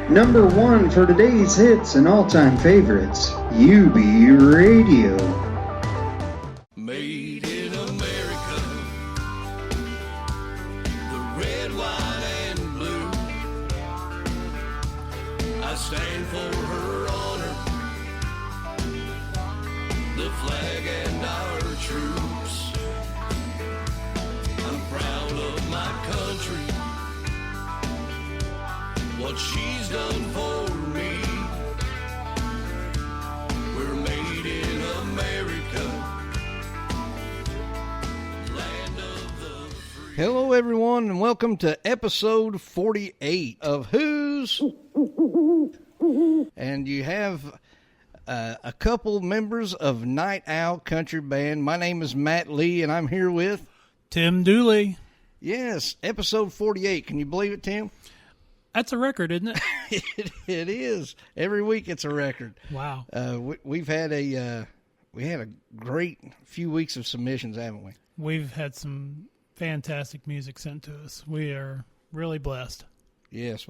Number one for today's hits and all-time favorites, UB Radio. Made in America, the red, white, and blue. I stand for her honor, the flag and our troops. I'm proud of my country, what she's done for me. We're made in America, land of the free. Hello, everyone, and welcome to episode 48 of Who's. And you have a couple members of Night Owl Country Band. My name is Matt Lee, and I'm here with Tim Dooley. Yes, episode 48. Can you believe it, Tim? That's a record, isn't it? It is. Every week it's a record. Wow. We've had a great few weeks of submissions, haven't we? We've had some fantastic music sent to us. We are really blessed. Yes.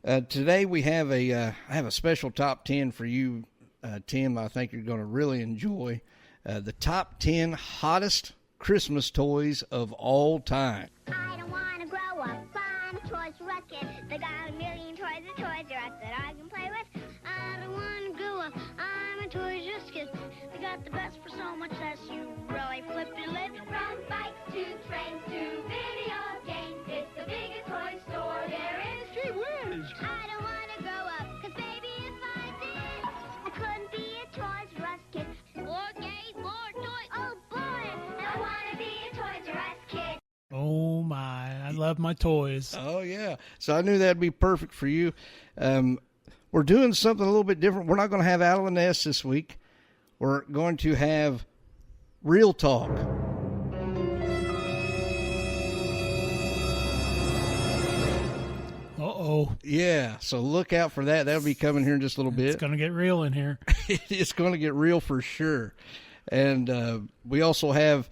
Today we have I have a special top 10 for you, Tim. I think you're going to really enjoy the top 10 hottest Christmas toys of all time. I don't want to grow up on a Toys R Us kid. They got a million toys at Toys R Us that I can play with. I don't want to grow up, I'm a Toys R Us kid. They got the best for so much less, you really flip your lid. From bikes to trains to video games, it's the biggest toy store there is. Gee whiz! I don't want to grow up, cause baby if I did, I couldn't be a Toys R Us kid. More games, more toys, oh boy! I want to be a Toys R Us kid. Oh, my. I love my toys. Oh, yeah. So I knew that'd be perfect for you. We're doing something a little bit different. We're not going to have Out of the Nest this week. We're going to have Real Talk. Uh-oh. Yeah, so look out for that. That'll be coming here in just a little bit. It's going to get real in here. It's going to get real for sure. And we also have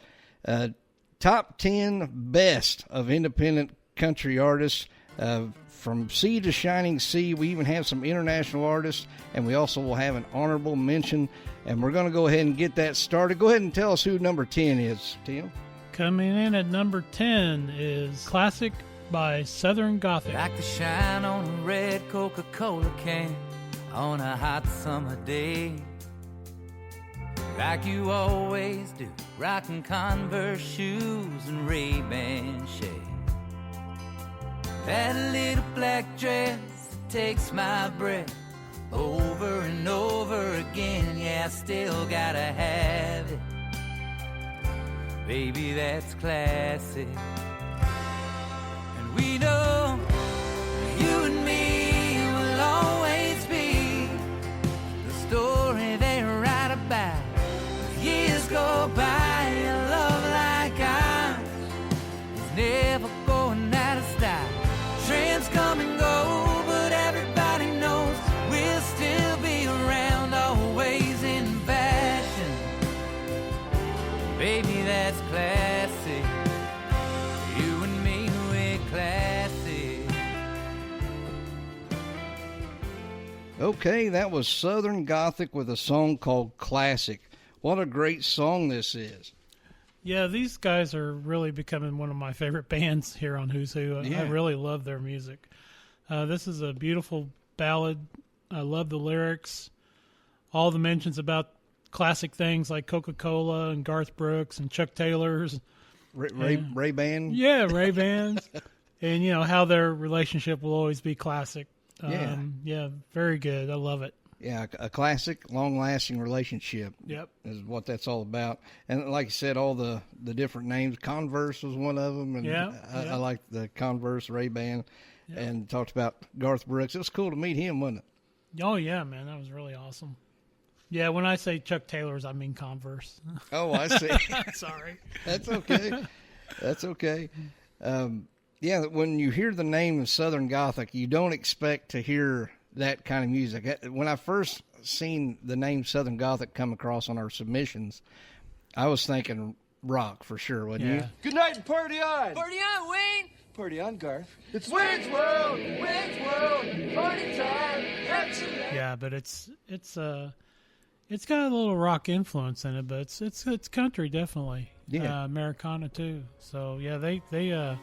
top 10 best of independent country artists from sea to shining sea. We even have some international artists, and we also will have an honorable mention. And we're going to go ahead and get that started. Go ahead and tell us who number 10 is, Tim. Coming in at number 10 is Classic by Southern Gothic. Like the shine on a red Coca-Cola can on a hot summer day. Like you always do, rocking Converse shoes and Ray-Ban shades. That little black dress takes my breath over and over again. Yeah, I still gotta have it. Baby, that's classic. And we know you and me will always be the story they write about. Years go by, a love like ours is never going out of style. Trends come and go, but everybody knows we'll still be around, always in fashion. Baby, that's classic. You and me, we're classic. Okay, that was Southern Gothic with a song called Classic. What a great song this is. Yeah, these guys are really becoming one of my favorite bands here on Who's Who. Yeah. I really love their music. This is a beautiful ballad. I love the lyrics. All the mentions about classic things like Coca-Cola and Garth Brooks and Chuck Taylor's. Ray-Ban? Yeah, Ray-Bans. And, you know, how their relationship will always be classic. Yeah, very good. I love it. Yeah, a classic, long-lasting relationship. Yep. Is what that's all about. And like you said, all the different names. Converse was one of them. And I like the Converse, Ray-Ban. Yep. And talked about Garth Brooks. It was cool to meet him, wasn't it? Oh, yeah, man. That was really awesome. Yeah, when I say Chuck Taylor's, I mean Converse. Oh, I see. Sorry. That's okay. That's okay. Yeah, when you hear the name of Southern Gothic, you don't expect to hear that kind of music. When I first seen the name Southern Gothic come across on our submissions, I was thinking rock for sure, wasn't you? Good night and party on! Party on, Wayne! Party on, Garth. It's Wayne's World! Wayne's World! Party time! Yeah, but it's got a little rock influence in it, but it's country definitely. Yeah. Americana too. So yeah, they're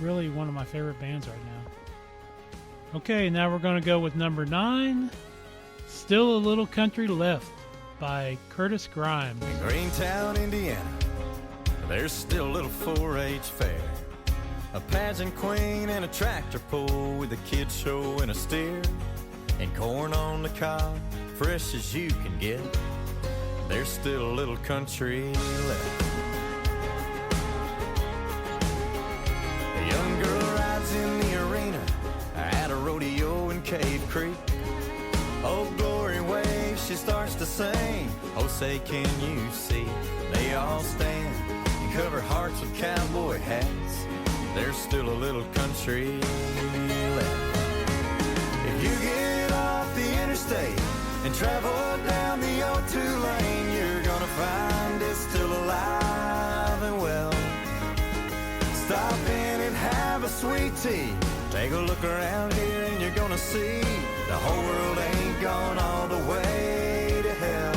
really one of my favorite bands right now. Okay, now we're going to go with number 9, Still a Little Country Left by Curtis Grimes. In Greentown, Indiana, there's still a little 4-H fair. A pageant queen and a tractor pull with a kid show and a steer. And corn on the cob, fresh as you can get. There's still a little country left. A young girl rides in the arena at a rodeo in Cave Creek. Oh, Glory Wave, she starts to sing. Oh, say, can you see? They all stand and cover hearts with cowboy hats. There's still a little country left. If you get off the interstate and travel down the 02 lane, you're gonna find it's still alive and well. Stop in and have a sweet tea. Take a look around here and you're gonna see the whole world ain't gone all the way to hell.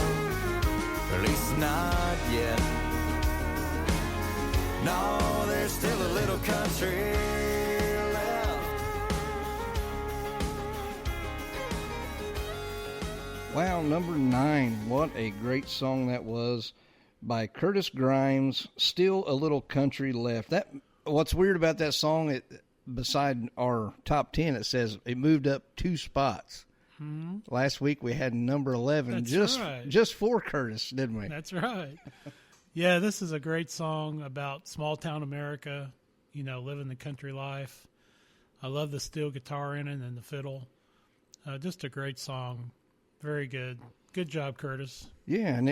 At least not yet. No, there's still a little country left. Wow, number 9. What a great song that was by Curtis Grimes, Still a Little Country Left. What's weird about that song, beside our top 10, it says it moved up 2 spots. Hmm? Last week we had number 11, That's right. just for Curtis, didn't we? That's right. Yeah, this is a great song about small town America, living the country life. I love the steel guitar in it and the fiddle. Just a great song. Very good. Good job, Curtis. Yeah, and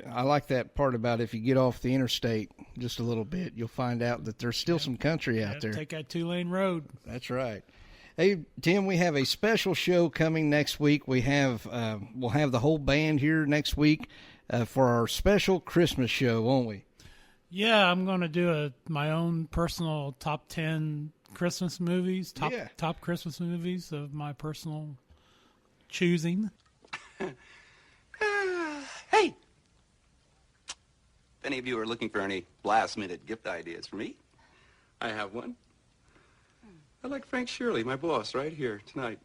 I like that part about if you get off the interstate just a little bit, you'll find out that there's still some country out there. Take that 2-lane road. That's right. Hey, Tim, we have a special show coming next week. We'll have the whole band here next week for our special Christmas show, won't we? Yeah, I'm going to do my own personal top 10 Christmas movies, top Christmas movies of my personal choosing. Hey! If any of you are looking for any last-minute gift ideas for me, I have one. I like Frank Shirley, my boss, right here tonight.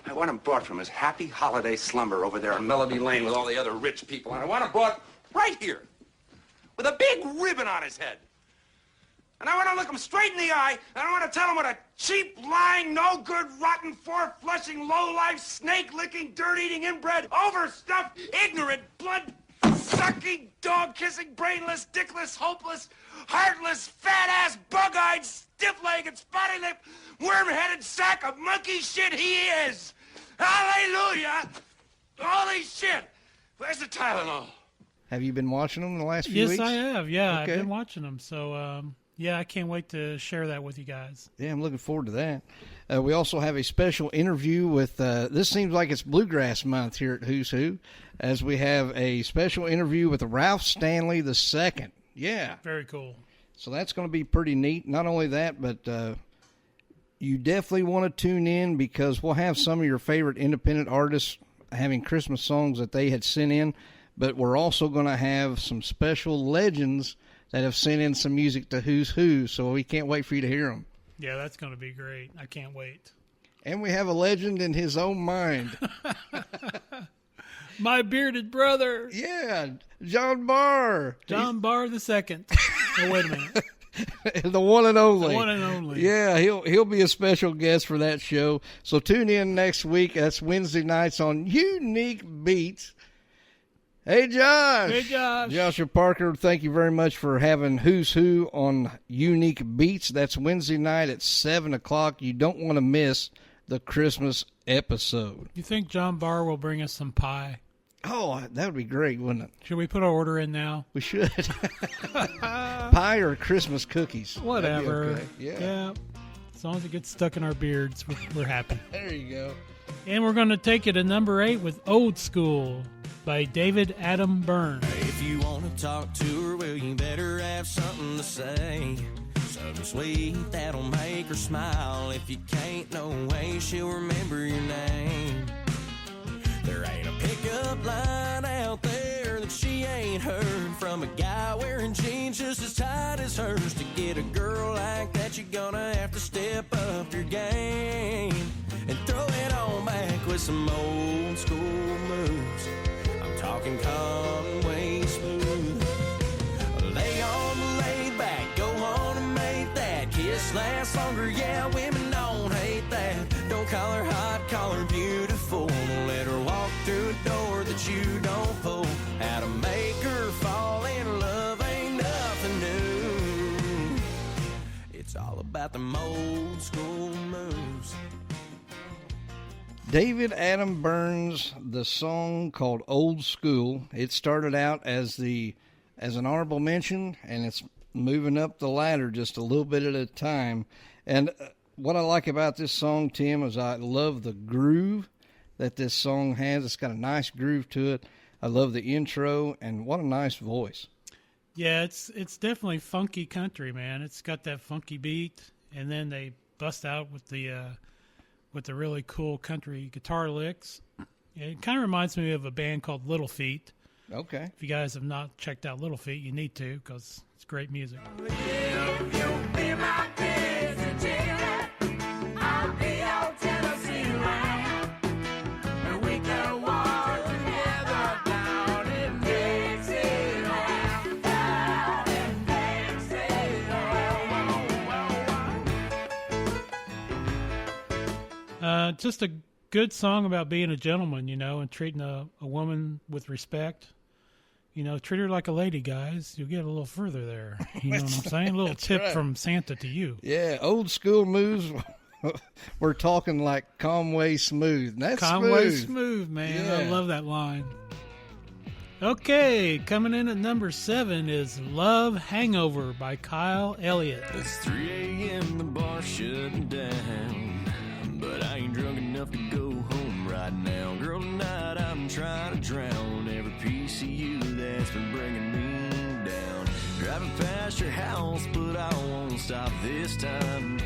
I want him brought from his happy holiday slumber over there on Melody Lane with all the other rich people, and I want him brought right here with a big ribbon on his head. And I want to look him straight in the eye, and I want to tell him what a cheap, lying, no-good, rotten, four-flushing, low-life, snake-licking, dirt-eating, inbred, overstuffed, ignorant, blood-sucking, dog-kissing, brainless, dickless, hopeless, heartless, fat-ass, bug-eyed, stiff-legged, spotty-lipped, worm-headed sack of monkey shit he is. Hallelujah! Holy shit! Where's the Tylenol? Have you been watching them the last few weeks? Yes, I have. Yeah, Okay. I've been watching them. So, yeah, I can't wait to share that with you guys. Yeah, I'm looking forward to that. We also have a special interview with, this seems like it's Bluegrass Month here at Who's Who, as we have a special interview with Ralph Stanley II. Yeah. Very cool. So that's going to be pretty neat. Not only that, but you definitely want to tune in because we'll have some of your favorite independent artists having Christmas songs that they had sent in, but we're also going to have some special legends that have sent in some music to Who's Who, so we can't wait for you to hear them. Yeah, that's going to be great. I can't wait. And we have a legend in his own mind. My bearded brother. Yeah, John Barr. John Barr the second. Oh, wait a minute. The one and only. The one and only. Yeah, he'll be a special guest for that show. So tune in next week. That's Wednesday nights on Unique Beats. Hey, Josh. Hey, Josh. Joshua Parker, thank you very much for having Who's Who on Unique Beats. That's Wednesday night at 7 o'clock. You don't want to miss the Christmas episode. You think John Barr will bring us some pie? Oh, that would be great, wouldn't it? Should we put our order in now? We should. Pie or Christmas cookies. Whatever. That'd be okay. Yeah. As long as it gets stuck in our beards, we're happy. There you go. And we're going to take it to number 8 with Old School by David Adam Byrne. If you want to talk to her, well, you better have something to say. Something sweet that'll make her smile. If you can't, no way she'll remember your name. There ain't a pickup line out there that she ain't heard from a guy wearing jeans just as tight as hers. To get a girl like that, you're gonna have to step up your game and throw it on back with some old school moves. I'm talking Conway smooth. Lay on the laid back, go on and make that kiss last longer. Yeah, women don't hate that. Don't call her hot, call her beautiful. Let her walk through a door that you don't pull. How to make her fall in love ain't nothing new. It's all about them old school moves. David Adam Burns, the song called Old School. It started out as an honorable mention, and it's moving up the ladder just a little bit at a time. And what I like about this song, Tim, is I love the groove that this song has. It's got a nice groove to it. I love the intro, and what a nice voice. Yeah, it's definitely funky country, man. It's got that funky beat, and then they bust out with the really cool country guitar licks. It kind of reminds me of a band called Little Feat. Okay. If you guys have not checked out Little Feat, you need to, because it's great music. Just a good song about being a gentleman, and treating a woman with respect. Treat her like a lady, guys. You'll get a little further there. You know what I'm saying? A little tip right. from Santa to you. Yeah, old school moves. We're talking like Conway Smooth. That's Conway smooth, man. Yeah. I love that line. Okay, coming in at number 7 is Love Hangover by Kyle Elliott. It's 3 a.m., the bar shutting down. But I ain't drunk enough to go home right now. Girl, tonight I'm trying to drown every piece of you that's been bringing me down. Driving past your house, but I won't stop this time.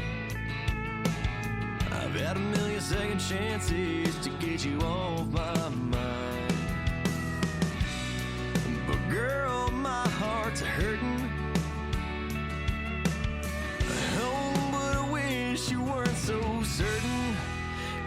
I've had a million second chances to get you off my mind. But girl, my heart's hurting. Oh, but I wish you weren't so certain.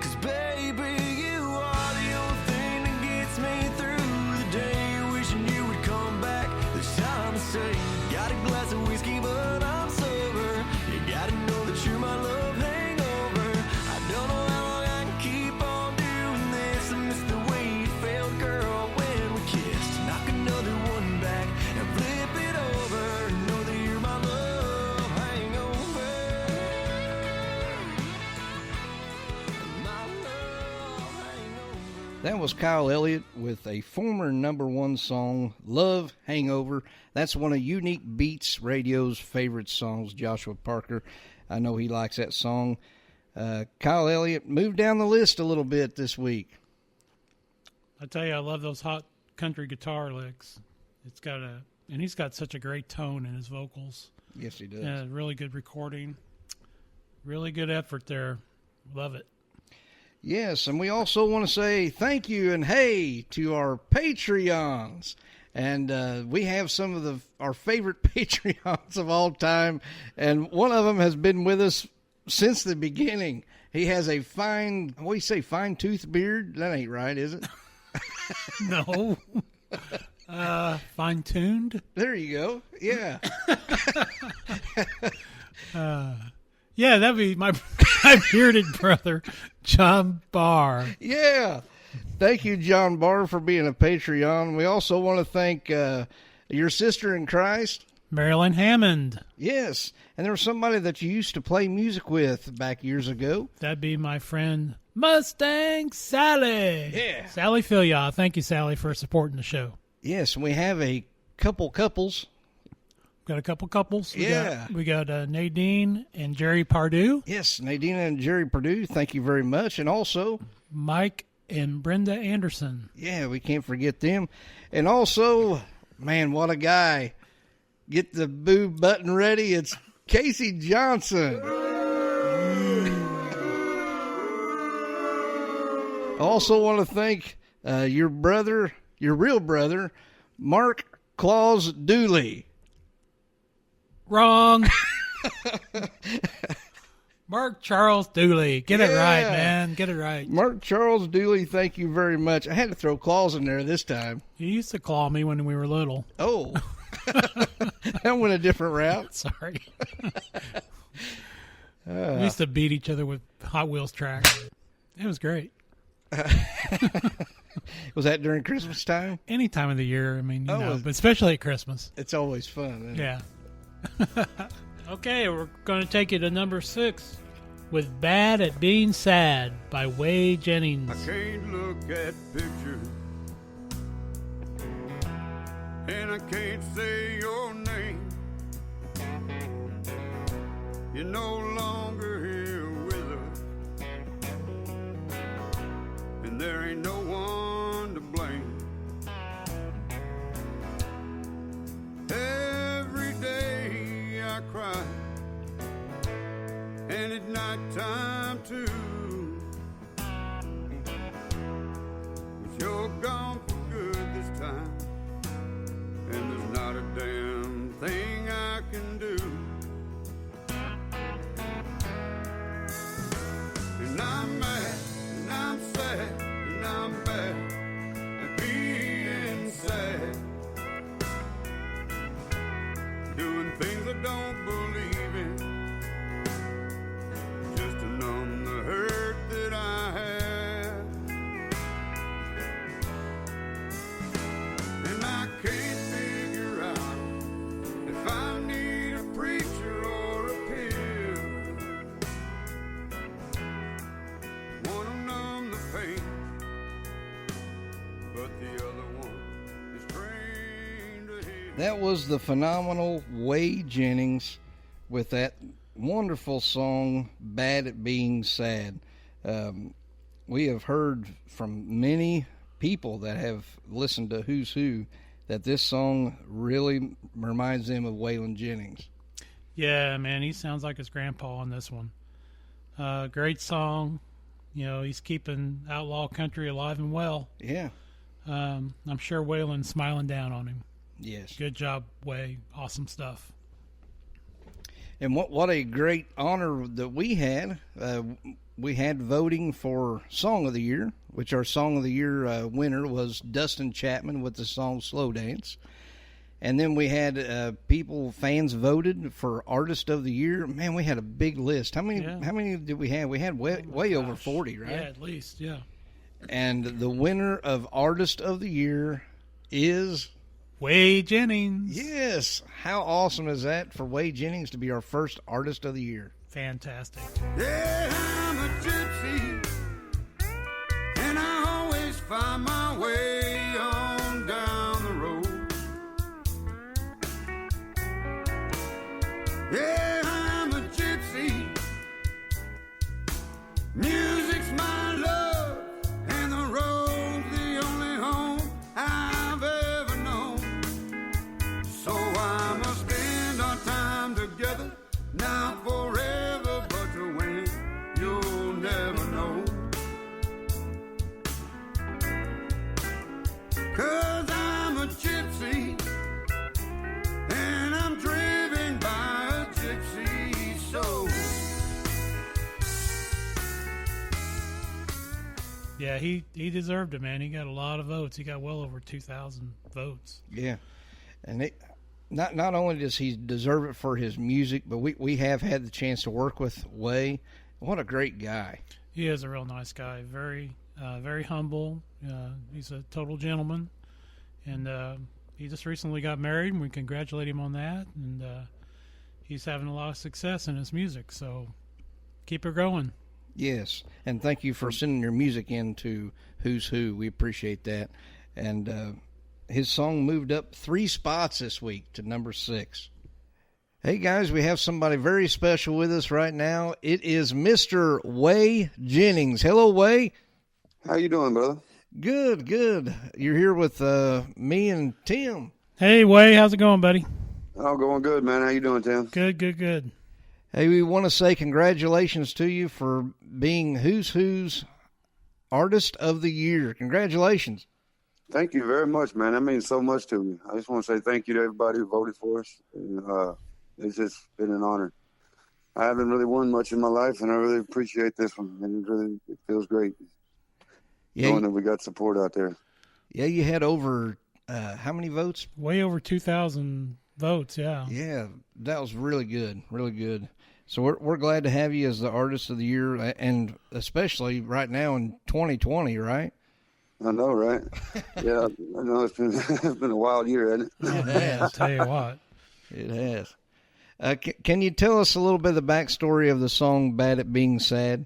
'Cause baby, you are the only thing that gets me through the day. Wishing you would come back this time to say, got a glass of whiskey, but I'm sober. You gotta know that you're my love hangover. I don't know how long I can keep on doing this. I miss the way it felt, girl, when we kissed. Knock another one back and flip it over. Know that you're my love hangover. My love hangover. That was Kyle Elliott with a former #1 song, Love Hangover. That's one of Unique Beats Radio's favorite songs, Joshua Parker. I know he likes that song. Kyle Elliott moved down the list a little bit this week. I tell you, I love those hot country guitar licks. And he's got such a great tone in his vocals. Yes, he does. Yeah, really good recording. Really good effort there. Love it. Yes, and we also want to say thank you and hey to our Patreons. And we have some of our favorite Patreons of all time, and one of them has been with us since the beginning. He has a fine-toothed beard? That ain't right, is it? No. Fine-tuned? There you go. Yeah. Yeah, that'd be my bearded brother, John Barr. Yeah. Thank you, John Barr, for being a Patreon. We also want to thank your sister in Christ, Marilyn Hammond. Yes. And there was somebody that you used to play music with back years ago. That'd be my friend Mustang Sally. Yeah. Sally Filia. Thank you, Sally, for supporting the show. Yes, and we have a couple couples. Got a couple couples. We got Nadine and Jerry Pardue. Yes, Nadine and Jerry Pardue, thank you very much. And also Mike and Brenda Anderson. Yeah, we can't forget them. And also, man, what a guy. Get the boo button ready. It's Casey Johnson. I also want to thank your real brother, Mark Claus Dooley. Wrong. Mark Charles Dooley. Get it right, man. Get it right. Mark Charles Dooley, thank you very much. I had to throw Claus in there this time. You used to claw me when we were little. Oh. That went a different route. Sorry. We used to beat each other with Hot Wheels tracks. It was great. Was that during Christmas time? Any time of the year. I mean, you know, but especially at Christmas. It's always fun. Yeah. Okay, we're going to take you to number 6 with Bad at Being Sad by Whey Jennings. I can't look at pictures, and I can't say your name. You're no longer here with us, and there ain't no one to blame. Every day I cry, and at night time too. But you're gone for good this time, and there's not a damn thing I can do. And I'm mad, and I'm sad, and I'm bad at being sad, doing things I don't believe in, just to numb the hurt that I have. And I can't figure out if I need a preacher or a pill. Wanna numb the pain, but the other one is trained to heal. That was the phenomenal Whey Jennings with that wonderful song, Bad at Being Sad. We have heard from many people that have listened to Who's Who that this song really reminds them of Waylon Jennings. Yeah, man, he sounds like his grandpa on this one. Great song. You know, he's keeping outlaw country alive and well. Yeah. I'm sure Waylon's smiling down on him. Yes. Good job, Whey. Awesome stuff. And what a great honor that we had. We had voting for Song of the Year, which our Song of the Year winner was Dustin Chapman with the song Slow Dance. And then we had fans voted for Artist of the Year. Man, we had a big list. How many did we have? We had way over 40, right? Yeah, at least, yeah. And the winner of Artist of the Year is Whey Jennings. Yes. How awesome is that for Whey Jennings to be our first Artist of the Year? Fantastic. Yeah, I'm a gypsy, and I always find my way on down the road. Yeah, I'm a gypsy, music's my love, and the road's the only home I've ever known. So I must spend our time together, not forever, but to win, you'll never know. 'Cause I'm a gypsy, and I'm driven by a gypsy soul. Yeah, he deserved it, man. He got a lot of votes. He got well over 2,000 votes. Yeah. And not only does he deserve it for his music, but we have had the chance to work with Whey. What a great guy. He is a real nice guy. Very, very humble. He's a total gentleman. And he just recently got married, and we congratulate him on that. And he's having a lot of success in his music. So keep her going. Yes. And thank you for sending your music in to Who's Who. We appreciate that. And his song moved up 3 spots this week to number 6. Hey, guys, we have somebody very special with us right now. It is Mr. Whey Jennings. Hello, Whey. How you doing, brother? Good, good. You're here with me and Tim. Hey, Whey, how's it going, buddy? Oh, going good, man. How you doing, Tim? Good, good, good. Hey, we want to say congratulations to you for being Who's Who's Artist of the Year. Congratulations. Thank you very much, man. That means so much to me. I just want to say thank you to everybody who voted for us. And, it's just been an honor. I haven't really won much in my life, and I really appreciate this one. And it feels great knowing that we got support out there. Yeah, you had over how many votes? Way over 2,000 votes, yeah. Yeah, that was really good, really good. So we're glad to have you as the Artist of the Year, and especially right now in 2020, right? I know, right? Yeah, I know it's been a wild year, hasn't it? Oh, man, I'll tell you what. It has. Can you tell us a little bit of the backstory of the song Bad at Being Sad?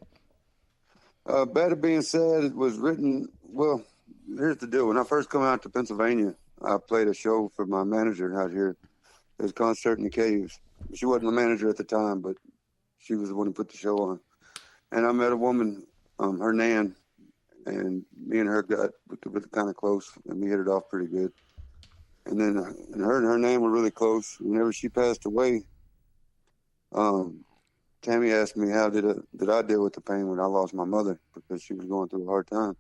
Bad at Being Sad, it was written, well, here's the deal. When I first come out to Pennsylvania, I played a show for my manager out here. It was a concert in the Caves. She wasn't the manager at the time, but she was the one who put the show on. And I met a woman, her Nan, and me and her got kind of close, and we hit it off pretty good. And then and her Nan were really close. Whenever she passed away, Tammy asked me how did I deal with the pain when I lost my mother, because she was going through a hard time.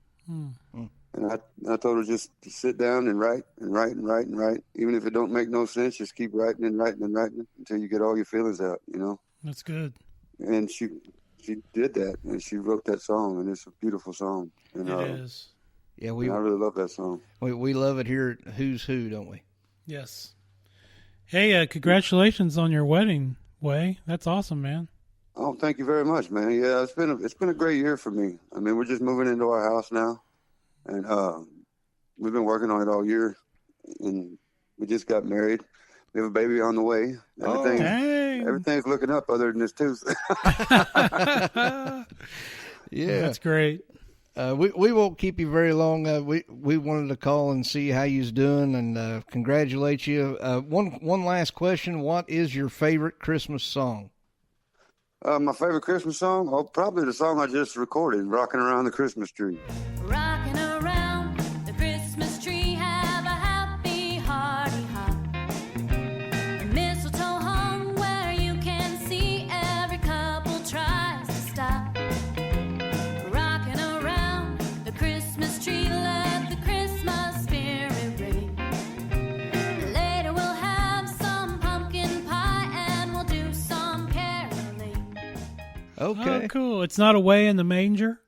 And I told her just to sit down and write and write and write and write. Even if it don't make no sense, just keep writing and writing and writing until you get all your feelings out, you know? That's good. And she did that, and she wrote that song, and it's a beautiful song. And, it is. Yeah, I really love that song. We love it here at Who's Who, don't we? Yes. Hey, congratulations on your wedding, Whey. That's awesome, man. Oh, thank you very much, man. Yeah, it's been a great year for me. I mean, we're just moving into our house now, and we've been working on it all year, and we just got married. We have a baby on the way. Everything's looking up other than this Tuesday. Yeah, that's great. We won't keep you very long. We wanted to call and see how you's doing and congratulate you. One last question: what is your favorite Christmas song? My favorite Christmas song? Oh, probably the song I just recorded, "Rocking Around the Christmas Tree." Rocking around the Christmas tree, have a happy hearty hop. The mistletoe hung where you can see every couple tries to stop. Rocking around the Christmas tree, let the Christmas spirit ring. Later we'll have some pumpkin pie and we'll do some caroling. Okay. Oh, cool. It's not Away in the Manger?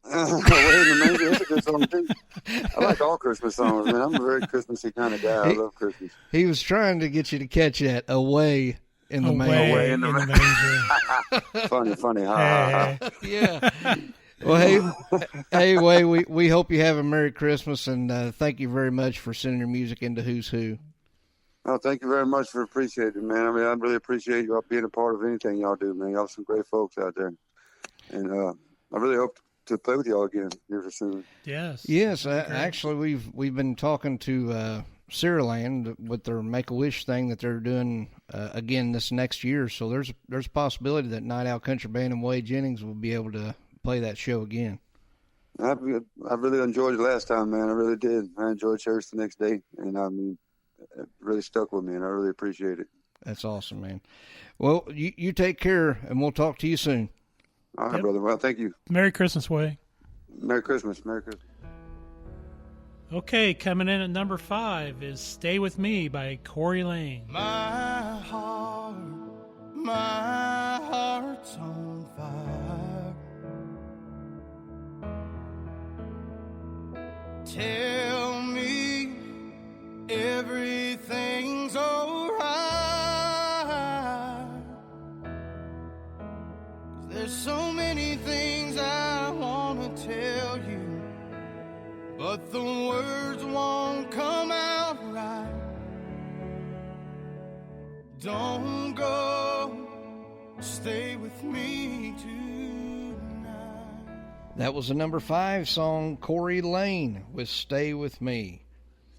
Away in the Manger, it's a good song, too. I like all Christmas songs, man. I'm a very Christmassy kind of guy. I love Christmas. He was trying to get you to catch that. Away in the Manger. Away in the Manger. funny. Ha. Yeah. Well, hey, Whey, we hope you have a Merry Christmas, and thank you very much for sending your music into Who's Who. Oh, thank you very much for appreciating it, man. I mean, I really appreciate y'all being a part of anything y'all do, man. Y'all some great folks out there. And I really hope to play with y'all again here soon. Yes. Actually, we've been talking to Cereland with their Make-A-Wish thing that they're doing again this next year. So there's a possibility that Night Owl Country Band and Whey Jennings will be able to play that show again. I really enjoyed it last time, man. I really did. I enjoyed church the next day, and I mean, it really stuck with me, and I really appreciate it. That's awesome, man. Well, you take care, and we'll talk to you soon. All right, brother. Well, thank you. Merry Christmas, Whey. Merry Christmas. Merry Christmas. Okay, coming in at number 5 is Stay With Me by Corey Lane. My heart's on fire. Tell me everything's alright. 'Cause there's so many things I wanna tell you, but the words won't come out right. Don't go, stay with me tonight. That was the number 5 song, Corey Lane with Stay With Me.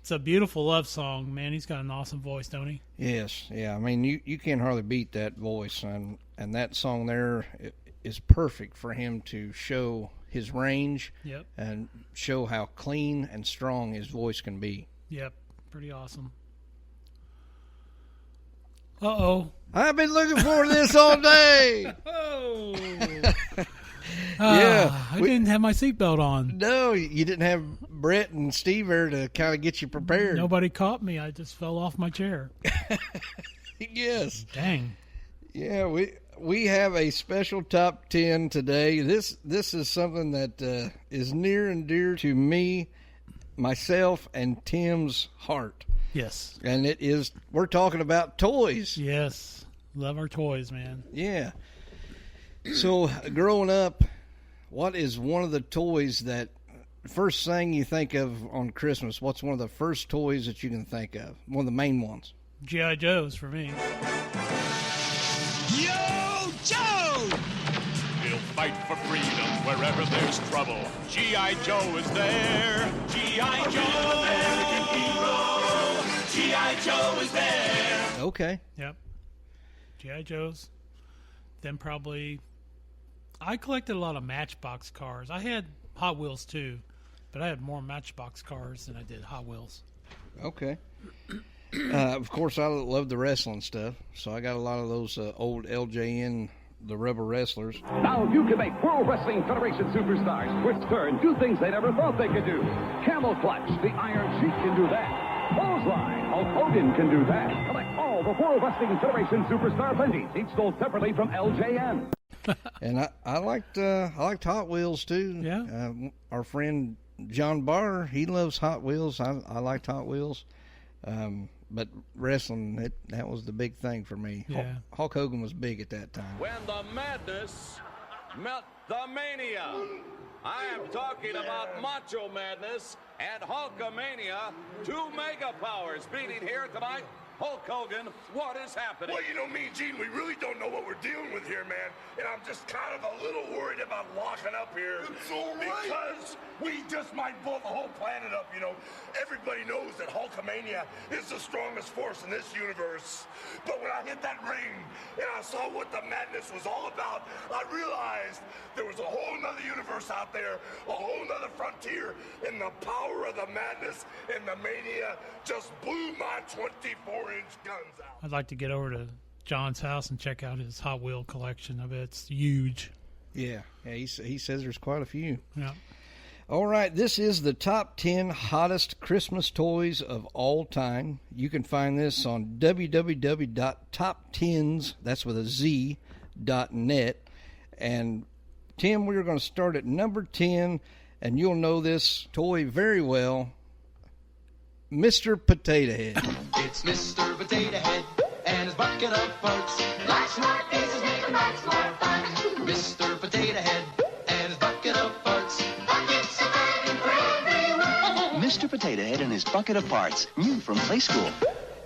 It's a beautiful love song, man. He's got an awesome voice, don't he? Yes, yeah. I mean, you can't hardly beat that voice, and that song there is perfect for him to show his range. Yep. And show how clean and strong his voice can be. Yep, pretty awesome. Uh-oh. I've been looking forward to this all day. Oh. Yeah. I didn't have my seatbelt on. No, you didn't have Brett and Steve there to kind of get you prepared. Nobody caught me. I just fell off my chair. Yes. Dang. Yeah, we have a special top 10 today. This is something that is near and dear to me, myself, and Tim's heart. Yes. And we're talking about toys. Yes. Love our toys, man. Yeah. So, growing up, what is one of the toys that, first thing you think of on Christmas, what's one of the first toys that you can think of? One of the main ones? G.I. Joe's for me. Yo, Joe! He'll fight for freedom wherever there's trouble. G.I. Joe is there. G.I. Joe, American hero. G.I. Joe is there. Okay. Yep. G.I. Joe's. Then probably... I collected a lot of Matchbox cars. I had Hot Wheels too, but I had more Matchbox cars than I did Hot Wheels. Okay. Of course, I love the wrestling stuff, so I got a lot of those old LJN, the rubber wrestlers. Now you can make World Wrestling Federation superstars twist, turn, do things they never thought they could do. Camel Clutch, the Iron Sheik can do that. Clothesline, Hulk Hogan can do that. Collect all the World Wrestling Federation superstar plenties, each sold separately from LJN. And I liked Hot Wheels too. Yeah. Our friend John Barr, he loves Hot Wheels. I liked Hot Wheels. But wrestling, that was the big thing for me. Yeah. Hulk Hogan was big at that time. When the madness met the mania. I am talking about Macho Madness and Hulkamania, two mega powers meeting here tonight. Hulk Hogan, what is happening? Well, you know, me and Gene, we really don't know what we're dealing with here, man. And I'm just kind of a little worried about locking up here. It's all right. Because we just might blow the whole planet up, you know. Everybody knows that Hulkamania is the strongest force in this universe. But when I hit that ring and I saw what the madness was all about, I realized there was a whole nother universe out there, a whole nother frontier, and the power of the madness and the mania just blew my 24-inch guns out. I'd like to get over to John's house and check out his Hot Wheel collection. I bet it's huge. Yeah, he says there's quite a few. Yeah. All right, this is the top 10 hottest Christmas toys of all time. You can find this on www.top10s, that's with a Z.net. And Tim, we're going to start at number 10, and you'll know this toy very well, Mr. Potato Head. It's Mr. Potato Head and his bucket of parts. Lots more pieces make a lots more fun. Mr. Potato Head and his bucket of parts. Buckets of fun for everyone. Mr. Potato Head and his bucket of parts. New from Play School.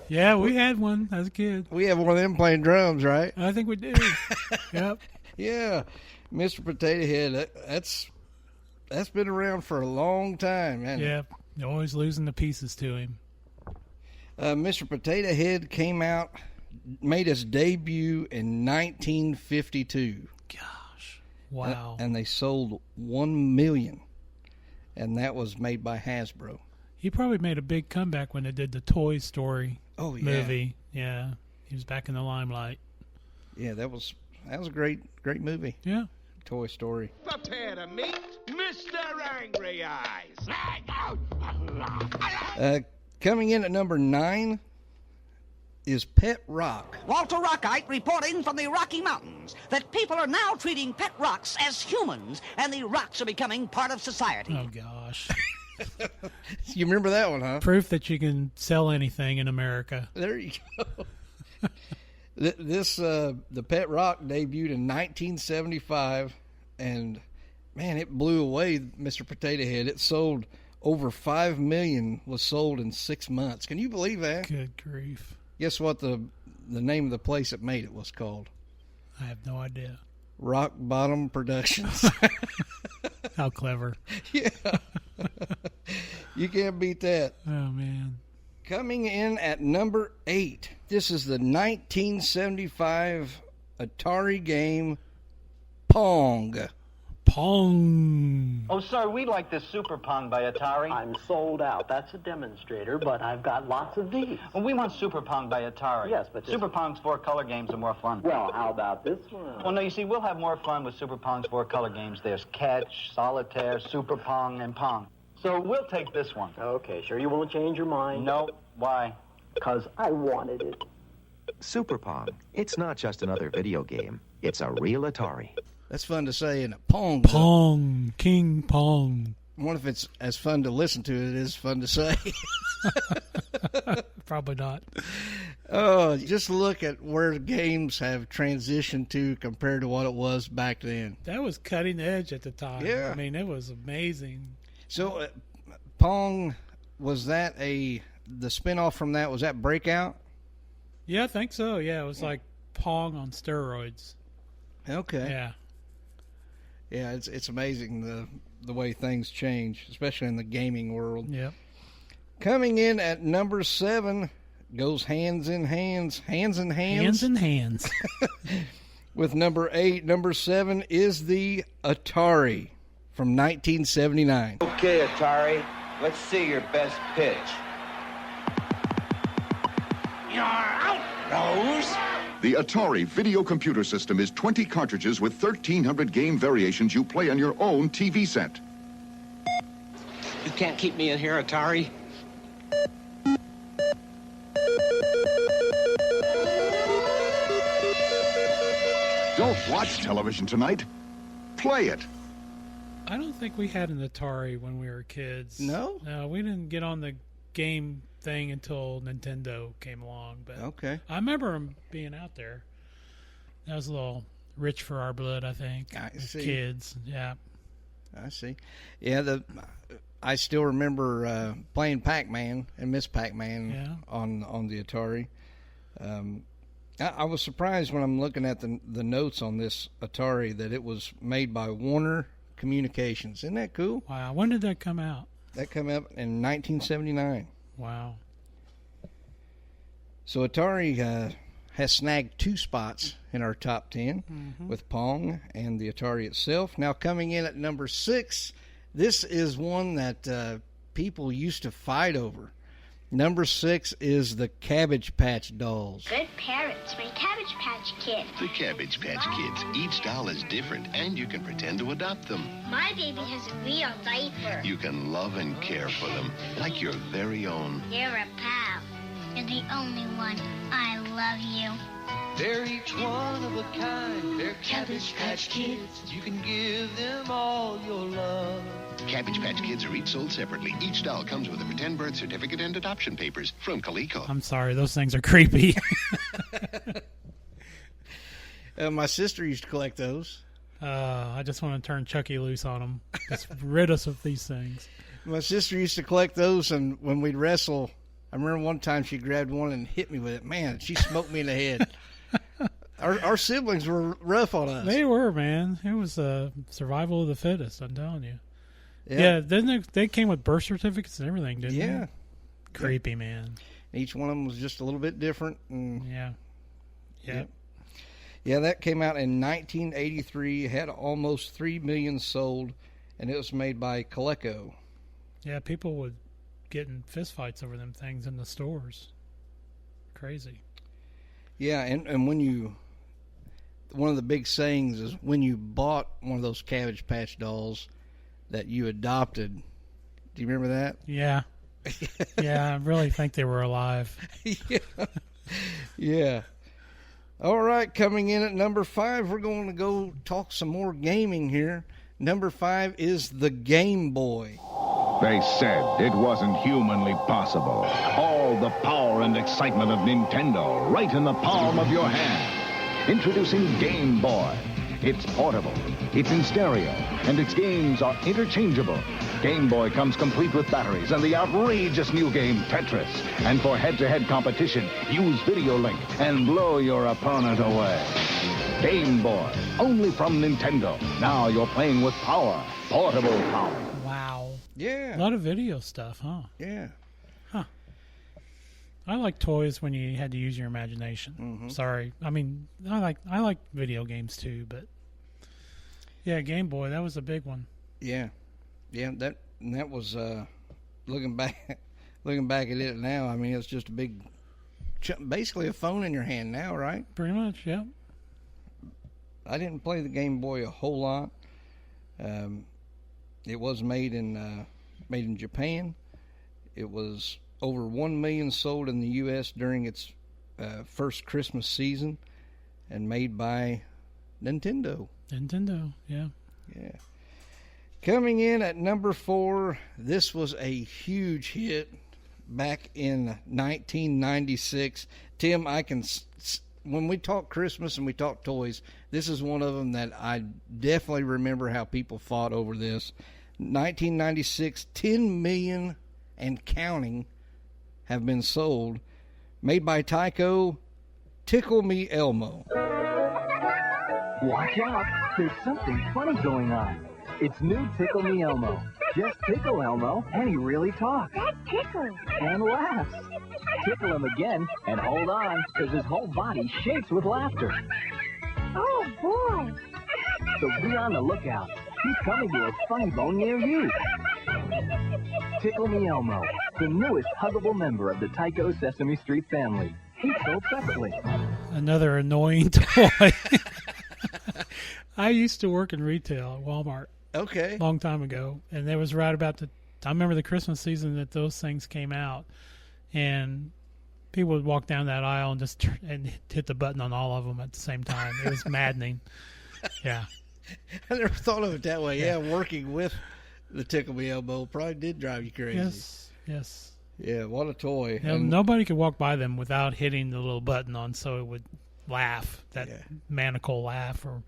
Yeah, we had one as a kid. We have one of them playing drums, right? I think we do. Yep. Yeah, Mr. Potato Head, that's been around for a long time, man. Yeah, you're always losing the pieces to him. Mr. Potato Head made his debut in 1952. Gosh, wow. And they sold 1 million, and that was made by Hasbro. He probably made a big comeback when they did the Toy Story movie. Yeah, he was back in the limelight. Yeah, that was a great movie. Yeah. Toy Story. Prepare to meet Mr. Angry Eyes. Coming in at number 9 is Pet Rock. Walter Rockite reporting from the Rocky Mountains that people are now treating pet rocks as humans, and the rocks are becoming part of society. Oh, gosh. You remember that one, huh? Proof that you can sell anything in America. There you go. The Pet Rock debuted in 1975, and man, it blew away Mr. Potato Head. It sold over 5 million, was sold in 6 months. Can you believe that? Good grief. Guess what the name of the place that made it was called? I have no idea. Rock Bottom Productions. How clever. Yeah. You can't beat that. Oh, man. Coming in at number 8, this is the 1975 Atari game Pong. Pong. Oh, sir, we like this Super Pong by Atari. I'm sold out. That's a demonstrator, but I've got lots of these. Well, we want Super Pong by Atari. Yes, but Super Pong's 4-color games are more fun. Well, how about this one? Well, no, you see, we'll have more fun with Super Pong's 4-color games. There's Catch, Solitaire, Super Pong, and Pong. So we'll take this one. Okay, sure you won't change your mind? No. Why? Because I wanted it. Super Pong. It's not just another video game. It's a real Atari. That's fun to say in a Pong. Pong. King Pong. I wonder if it's as fun to listen to as it is fun to say. Probably not. Oh, just look at where games have transitioned to compared to what it was back then. That was cutting edge at the time. Yeah. I mean, it was amazing. So, Pong, was that the spinoff from that? Was that Breakout? Yeah, I think so. Yeah, it was like Pong on steroids. Okay. Yeah. Yeah, it's amazing the way things change, especially in the gaming world. Yeah. Coming in at number 7 goes hands in hands. With number 8, number 7 is the Atari from 1979. Okay, Atari, let's see your best pitch. You're out, Rose. The Atari video computer system is 20 cartridges with 1,300 game variations you play on your own TV set. You can't keep me in here, Atari. Don't watch television tonight. Play it. I don't think we had an Atari when we were kids. No? No, we didn't get on the game thing until Nintendo came along. But okay. I remember them being out there. That was a little rich for our blood, I think. I see. Kids, yeah. I see. Yeah, I still remember playing Pac-Man and Miss Pac-Man on the Atari. I was surprised when I'm looking at the notes on this Atari that it was made by Warner Communications. Isn't that cool? Wow. When did that come out? That came out in 1979. Wow. So Atari has snagged 2 spots in our top 10 with Pong and the Atari itself. Now coming in at number 6, this is one that people used to fight over. Number 6 is the Cabbage Patch Dolls. Good parents make Cabbage Patch Kids. The Cabbage Patch Kids. Each doll is different, and you can pretend to adopt them. My baby has a real diaper. You can love and care for them, like your very own. You're a pal. You're the only one. I love you. They're each one of a kind. They're Cabbage Patch Kids. You can give them all your love. Cabbage Patch Kids are each sold separately. Each doll comes with a pretend birth certificate and adoption papers from Coleco. I'm sorry, those things are creepy. My sister used to collect those. I just want to turn Chucky loose on them. Just rid us of these things. My sister used to collect those, and when we'd wrestle, I remember one time she grabbed one and hit me with it. Man, she smoked me in the head. Our siblings were rough on us. They were, man. It was survival of the fittest, I'm telling you. Yeah, then they came with birth certificates and everything, didn't they? Yeah. Creepy, man. Each one of them was just a little bit different. And Yeah, that came out in 1983. Had almost 3 million sold, and it was made by Coleco. Yeah, people would get in fistfights over them things in the stores. Crazy. Yeah, and when one of the big sayings is when you bought one of those Cabbage Patch dolls that you adopted. Do you remember that? Yeah. Yeah, I really think they were alive. Yeah. All right, coming in at number 5, we're going to go talk some more gaming here. Number 5 is the Game Boy. They said it wasn't humanly possible. All the power and excitement of Nintendo right in the palm of your hand. Introducing Game Boy. It's portable, it's in stereo, and its games are interchangeable. Game Boy comes complete with batteries and the outrageous new game Tetris. And for head-to-head competition, use Video Link and blow your opponent away. Game Boy, only from Nintendo. Now you're playing with power, portable power. Wow. Yeah. A lot of video stuff, huh? Yeah. Huh. I like toys when you had to use your imagination. Sorry. I mean, I like video games too, but Yeah, Game Boy. That was a big one. Yeah. That was looking back at it now. I mean, it's just a big, basically a phone in your hand now, right? Pretty much, yeah. I didn't play the Game Boy a whole lot. It was made in Japan. It was over 1 million sold in the U.S. during its first Christmas season, and made by Nintendo. Nintendo, yeah. Yeah. Coming in at number 4, this was a huge hit back in 1996. Tim, when we talk Christmas and we talk toys, this is one of them that I definitely remember how people fought over this. 1996, 10 million and counting have been sold. Made by Tyco, Tickle Me Elmo. Watch out, there's something funny going on. It's new Tickle Me Elmo. Just tickle Elmo, and he really talks. That tickles. And laughs. Tickle him again, and hold on, because his whole body shakes with laughter. Oh, boy. So be on the lookout. He's coming to a funny bone near you. Tickle Me Elmo, the newest huggable member of the Tyco Sesame Street family. Each sold separately. Another annoying toy. I used to work in retail at Walmart. Okay. A long time ago. And there was right about I remember the Christmas season that those things came out. And people would walk down that aisle and just and hit the button on all of them at the same time. It was maddening. Yeah. I never thought of it that way. Yeah, working with the Tickle Me Elmo probably did drive you crazy. Yes. Yeah, what a toy. And nobody could walk by them without hitting the little button on so it would laugh, that maniacal laugh or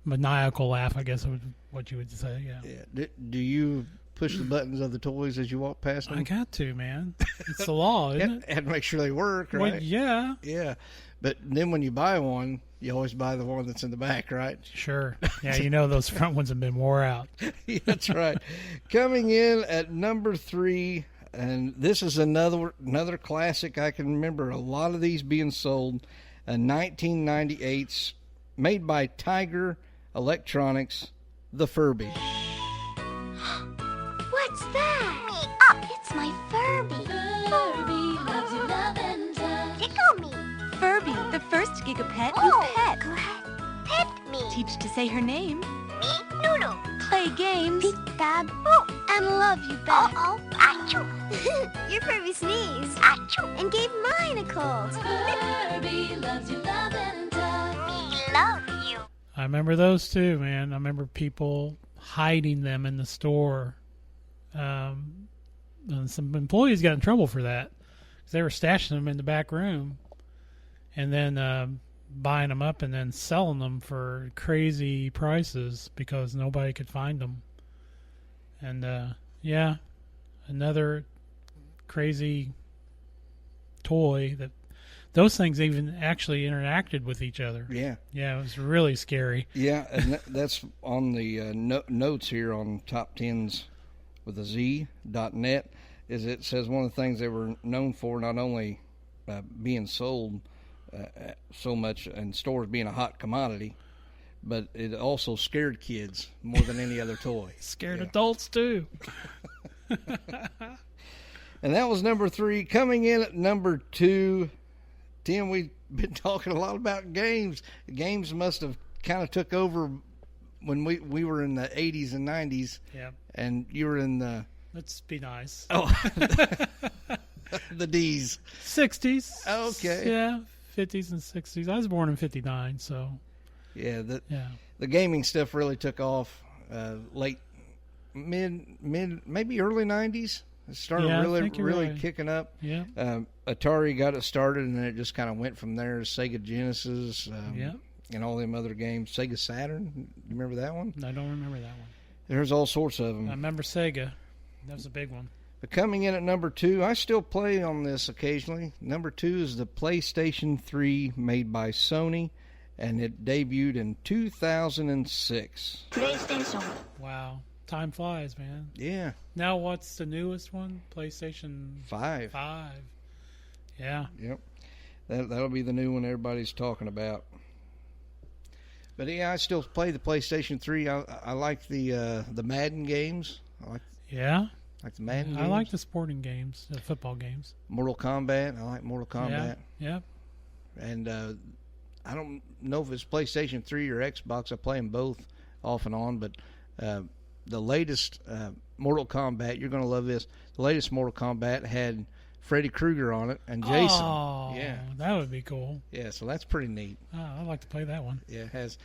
maniacal laugh, I guess is what you would say, yeah. Do you push the buttons of the toys as you walk past them? I got to, man. It's the law, isn't it? And make sure they work, right? Well, yeah. Yeah. But then when you buy one, you always buy the one that's in the back, right? Sure. Yeah, you know those front ones have been wore out. Yeah, that's right. Coming in at number 3, and this is another classic. I can remember a lot of these being sold. 1998's, made by Tiger Electronics, the Furby. What's that? Me up. It's my Furby. Furby loves you, lavender. Tickle me. Furby, the first Gigapet Oh, you pet. good. Pet me. Teach to say her name. Me, Noodle. Play games. Peek-a-boo. And love you back. Uh-oh. Achoo. Your Furby sneezed. Achoo. And gave mine a cold. Furby loves you, lavender. Me love you. I remember those too, man. I remember people hiding them in the store. And some employees got in trouble for that because they were stashing them in the back room and then buying them up and then selling them for crazy prices because nobody could find them. And yeah, another crazy toy that those things even actually interacted with each other. Yeah. Yeah, it was really scary. Yeah, and that's on the notes here on Top 10s with a Z.net, is it says one of the things they were known for, not only being sold so much in stores, being a hot commodity, but it also scared kids more than any other toy. Scared adults too. And that was number 3. Coming in at number 2, Tim, we've been talking a lot about games. Games must have kind of took over when we were in the 80s and 90s. Yeah. And you were in the... Let's be nice. Oh. The D's. 60s. Okay. Yeah, 50s and 60s. I was born in 59, so... Yeah, the gaming stuff really took off late, mid, maybe early 90s. It started really right. kicking up. Yeah. Atari got it started, and then it just kind of went from there. Sega Genesis, yeah, and all them other games. Sega Saturn, you remember that one? I don't remember that one. There's all sorts of them. I remember Sega. That was a big one. But coming in at number 2, I still play on this occasionally. Number 2 is the PlayStation 3, made by Sony, and it debuted in 2006. PlayStation. Wow. Time flies, man. Yeah. Now what's the newest one? PlayStation 5. Yeah. Yep. That'll be the new one everybody's talking about. But yeah, I still play the PlayStation 3. I like the Madden games. Like the Madden games. I like the sporting games, the football games. Mortal Kombat. I like Mortal Kombat. Yeah. And I don't know if it's PlayStation 3 or Xbox. I play them both off and on. But the latest Mortal Kombat, you're going to love this. The latest Mortal Kombat had Freddy Krueger on it and Jason. Oh, yeah, that would be cool. Yeah, so that's pretty neat. Oh, I'd like to play that one. Yeah, it has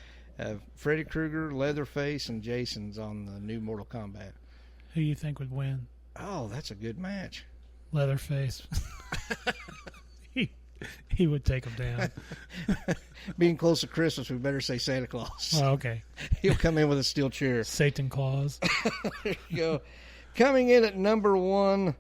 Freddy Krueger, Leatherface, and Jason's on the new Mortal Kombat. Who you think would win? Oh, that's a good match. Leatherface. He would take him down. Being close to Christmas, we better say Santa Claus. Oh, okay. He'll come in with a steel chair. Satan Claus. There you go. Coming in at number 1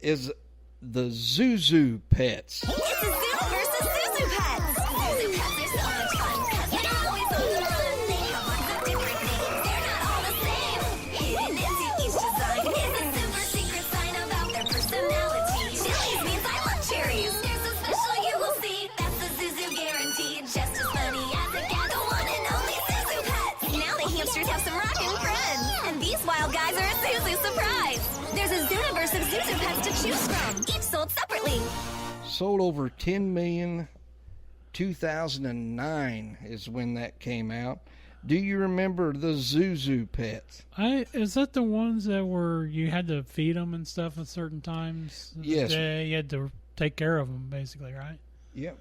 is the Zuzu Pets. It's a Zoo versus Zuzu Pets. Zuzu Pets are so much fun because they're always on the run. They have lots of different names. They're not all the same. Hidden into each design is a super secret sign about their personality. Chilies means I love cherries. There's a special you will see. That's the Zuzu guarantee. Just as funny as a cat. The one and only Zuzu Pets. Now the hamsters have some rockin' friends. And these wild guys are a Zuzu surprise. There's a Zooniverse of Zuzu Pets to choose from, each sold separately. Sold over 10 million. 2009 is when that came out. Do you remember the Zuzu Pets? Is that the ones that were you had to feed them and stuff at certain times? Yes. You had to take care of them, basically, right? Yep.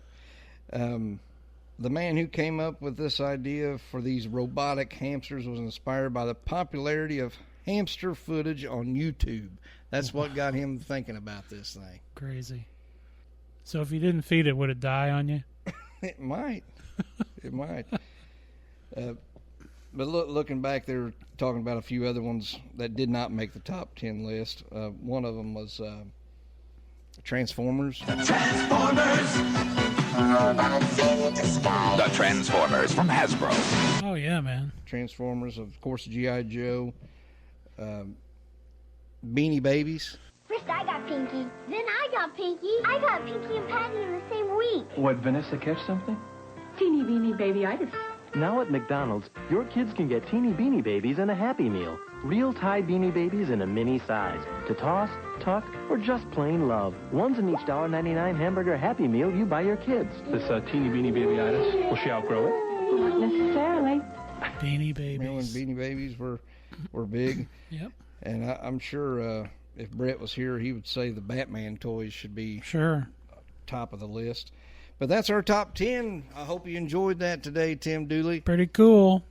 The man who came up with this idea for these robotic hamsters was inspired by the popularity of hamster footage on YouTube. That's what got him thinking about this thing. Crazy. So if you didn't feed it, would it die on you? It might. It might. But looking back, they were talking about a few other ones that did not make the top 10 list. One of them was Transformers. Transformers! The Transformers from Hasbro. Oh, yeah, man. Transformers, of course, G.I. Joe. Beanie Babies. First I got Pinky, then I got Pinky. I got Pinky and Patty in the same week. What, Vanessa, catch something? Teeny Beanie Babyitis. Now at McDonald's, your kids can get teeny beanie babies in a Happy Meal. Real Thai beanie babies in a mini size. To toss, tuck, or just plain love. One's in each $1.99 hamburger Happy Meal you buy your kids. This teeny beanie babyitis, will she outgrow it? Not necessarily. Beanie Babies. Remember when Beanie Babies were big? Yep. And I'm sure if Brett was here, he would say the Batman toys should be top of the list. But that's our top 10. I hope you enjoyed that today, Tim Dooley. Pretty cool.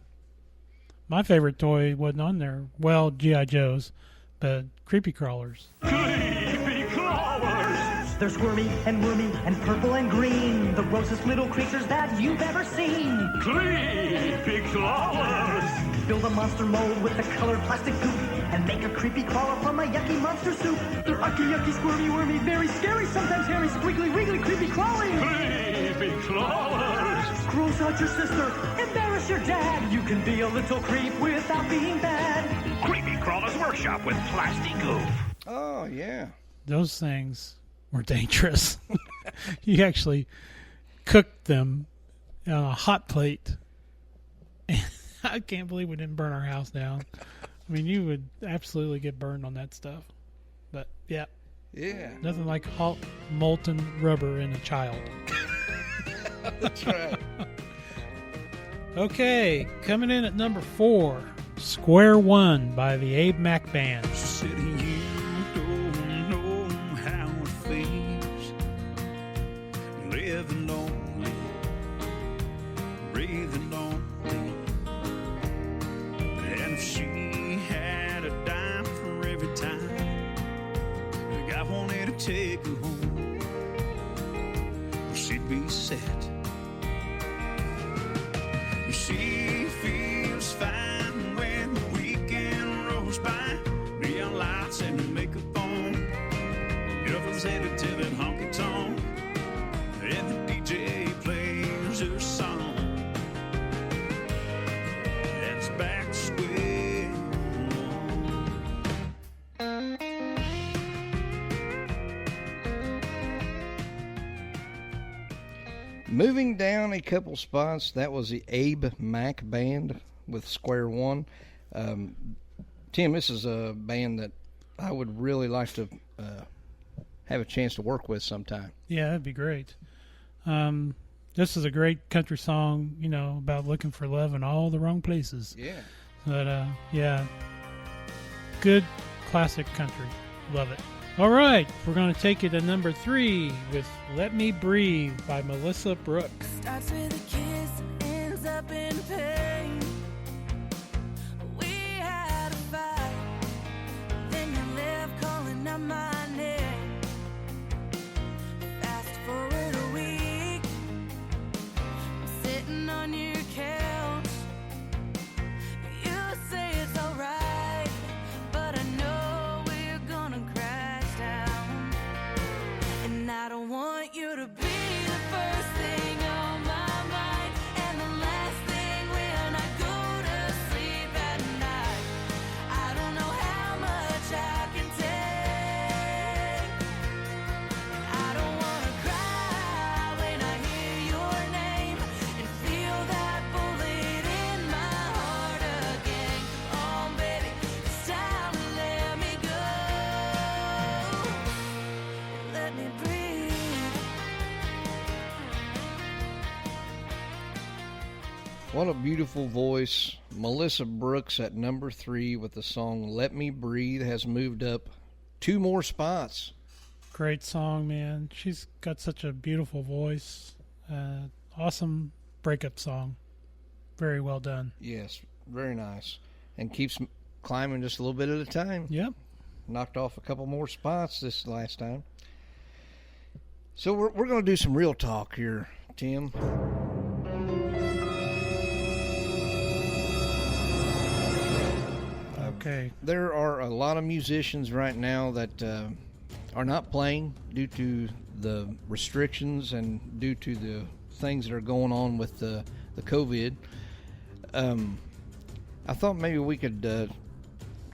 My favorite toy wasn't on there. Well, G.I. Joe's, but Creepy Crawlers. Creepy Crawlers! They're squirmy and wormy and purple and green. The grossest little creatures that you've ever seen. Creepy Crawlers! Build a monster mold with the colored plastic goop and make a creepy crawler from a yucky monster soup. They're yucky, squirmy, wormy, very scary, sometimes hairy, squiggly, wiggly, creepy crawling. Creepy Crawlers! Gross out your sister, embarrass your dad. You can be a little creep without being bad. Creepy Crawlers Workshop with plastic goof. Oh, yeah. Those things were dangerous. You actually cooked them on a hot plate. I can't believe we didn't burn our house down. I mean, you would absolutely get burned on that stuff. But, yeah. Yeah. Nothing like hot, molten rubber in a child. That's right. Okay, coming in at number 4, Square One by the Abe Mac Band. Sitting here, don't know how it feels. Living lonely, breathing lonely. And if she had a dime for every time the guy wanted to take her home, she'd be set. She feels fine when the weekend rolls by. Neon lights and makeup on. Girlfriend's headed to that honky tonk, and the DJ plays her song. That's back to square one. Moving down a couple spots, that was the Abe Mack Band with Square One. Tim, this is a band that I would really like to have a chance to work with sometime. Yeah, that'd be great. This is a great country song, about looking for love in all the wrong places. Yeah. But, yeah, good classic country. Love it. All right, we're going to take you to number 3 with Let Me Breathe by Melissa Brooks. Starts with a kiss and ends up in pain. We had a fight, then you left calling out my name. Fast forward a week, I'm sitting on your couch. You say it's alright, but I know we're gonna crash down. And I don't want you to be the first thing on my mind, and the last thing when I go to sleep at night. I don't know how much I can take. I don't wanna cry when I hear your name and feel that bullet in my heart again. Come on, baby, it's time to let me go. Let me breathe. What a beautiful voice. Melissa Brooks at number 3 with the song Let Me Breathe has moved up 2 more spots. Great song, man. She's got such a beautiful voice. Awesome breakup song. Very well done. Yes, very nice. And keeps climbing just a little bit at a time. Yep. Knocked off a couple more spots this last time. So we're going to do some real talk here, Tim. Okay. There are a lot of musicians right now that are not playing due to the restrictions and due to the things that are going on with the COVID. I thought maybe we could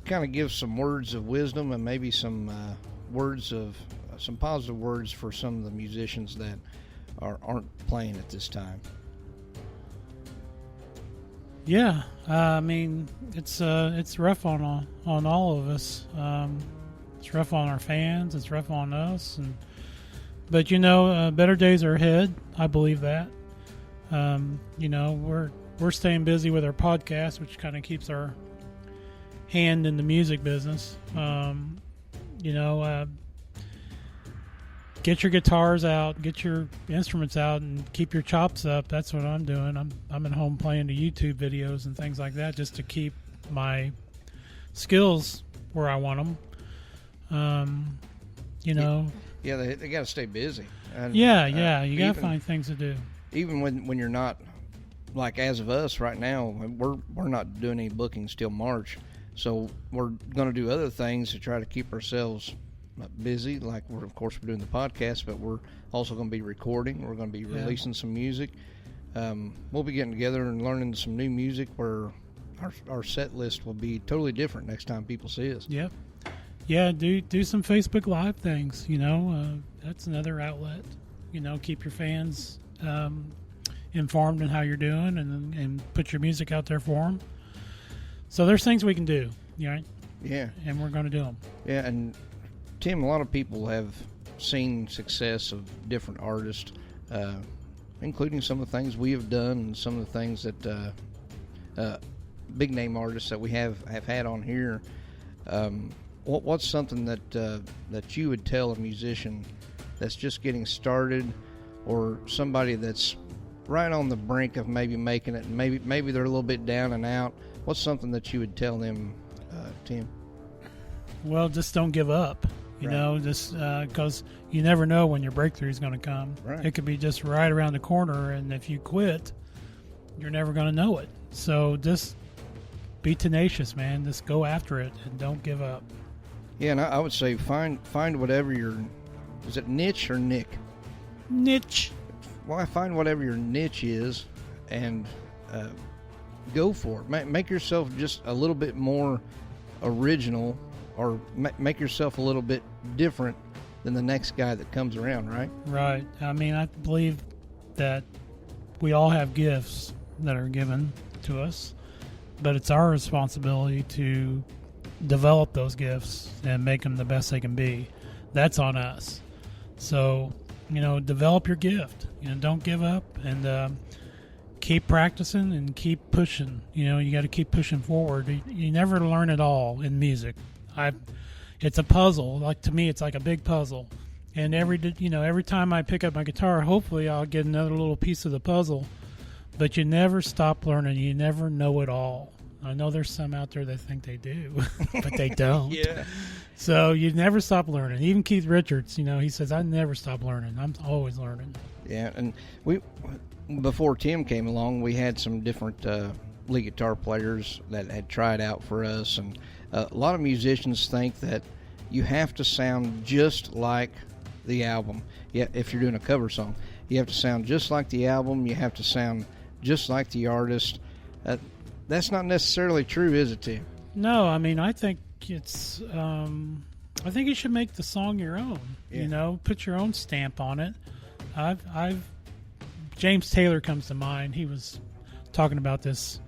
kind of give some words of wisdom and maybe some some positive words for some of the musicians that aren't playing at this time. Yeah, I mean it's rough on all of us. It's rough on our fans. It's rough on us. But better days are ahead. I believe that. We're staying busy with our podcast, which kind of keeps our hand in the music business. Get your guitars out, get your instruments out, and keep your chops up. That's what I'm doing. I'm at home playing the YouTube videos and things like that just to keep my skills where I want them. Yeah, they got to stay busy. And, you got to find things to do. Even when you're not, like as of us right now, we're not doing any bookings till March, so we're going to do other things to try to keep ourselves busy. Like we're doing the podcast, but we're also going to be recording. We're going to be releasing some music. We'll be getting together and learning some new music where our set list will be totally different next time people see us. Yep. Yeah, do some Facebook Live things. That's another outlet. Keep your fans informed on how you're doing and put your music out there for them. So there's things we can do, right? Yeah. And we're going to do them. Yeah, and Tim, a lot of people have seen success of different artists, including some of the things we have done and some of the things that big name artists that we have had on here. What's something that you would tell a musician that's just getting started, or somebody that's right on the brink of maybe making it, and maybe they're a little bit down and out? What's something that you would tell them, Tim? Well, just don't give up. Just because you never know when your breakthrough is going to come. Right. It could be just right around the corner, and if you quit, you're never going to know it. So just be tenacious, man. Just go after it and don't give up. Yeah, and I would say find whatever is it niche or nick? Niche. Well, I find whatever your niche is and go for it. Make yourself just a little bit more original, or make yourself a little bit different than the next guy that comes around, right? Right. I mean, I believe that we all have gifts that are given to us, but it's our responsibility to develop those gifts and make them the best they can be. That's on us. So, develop your gift. Don't give up, and keep practicing and keep pushing. You got to keep pushing forward. You never learn it all in music. It's a puzzle. Like, to me, it's like a big puzzle. And every time I pick up my guitar, hopefully I'll get another little piece of the puzzle. But you never stop learning. You never know it all. I know there's some out there that think they do, but they don't. Yeah. So you never stop learning. Even Keith Richards, he says, I never stop learning. I'm always learning. Yeah, and before Tim came along, we had some different lead guitar players that had tried out for us, and a lot of musicians think that you have to sound just like the album. Yeah, if you're doing a cover song, you have to sound just like the album. You have to sound just like the artist. That's not necessarily true, is it, Tim? No, I think it's. I think you should make the song your own. Yeah. Put your own stamp on it. James Taylor comes to mind. He was talking about this,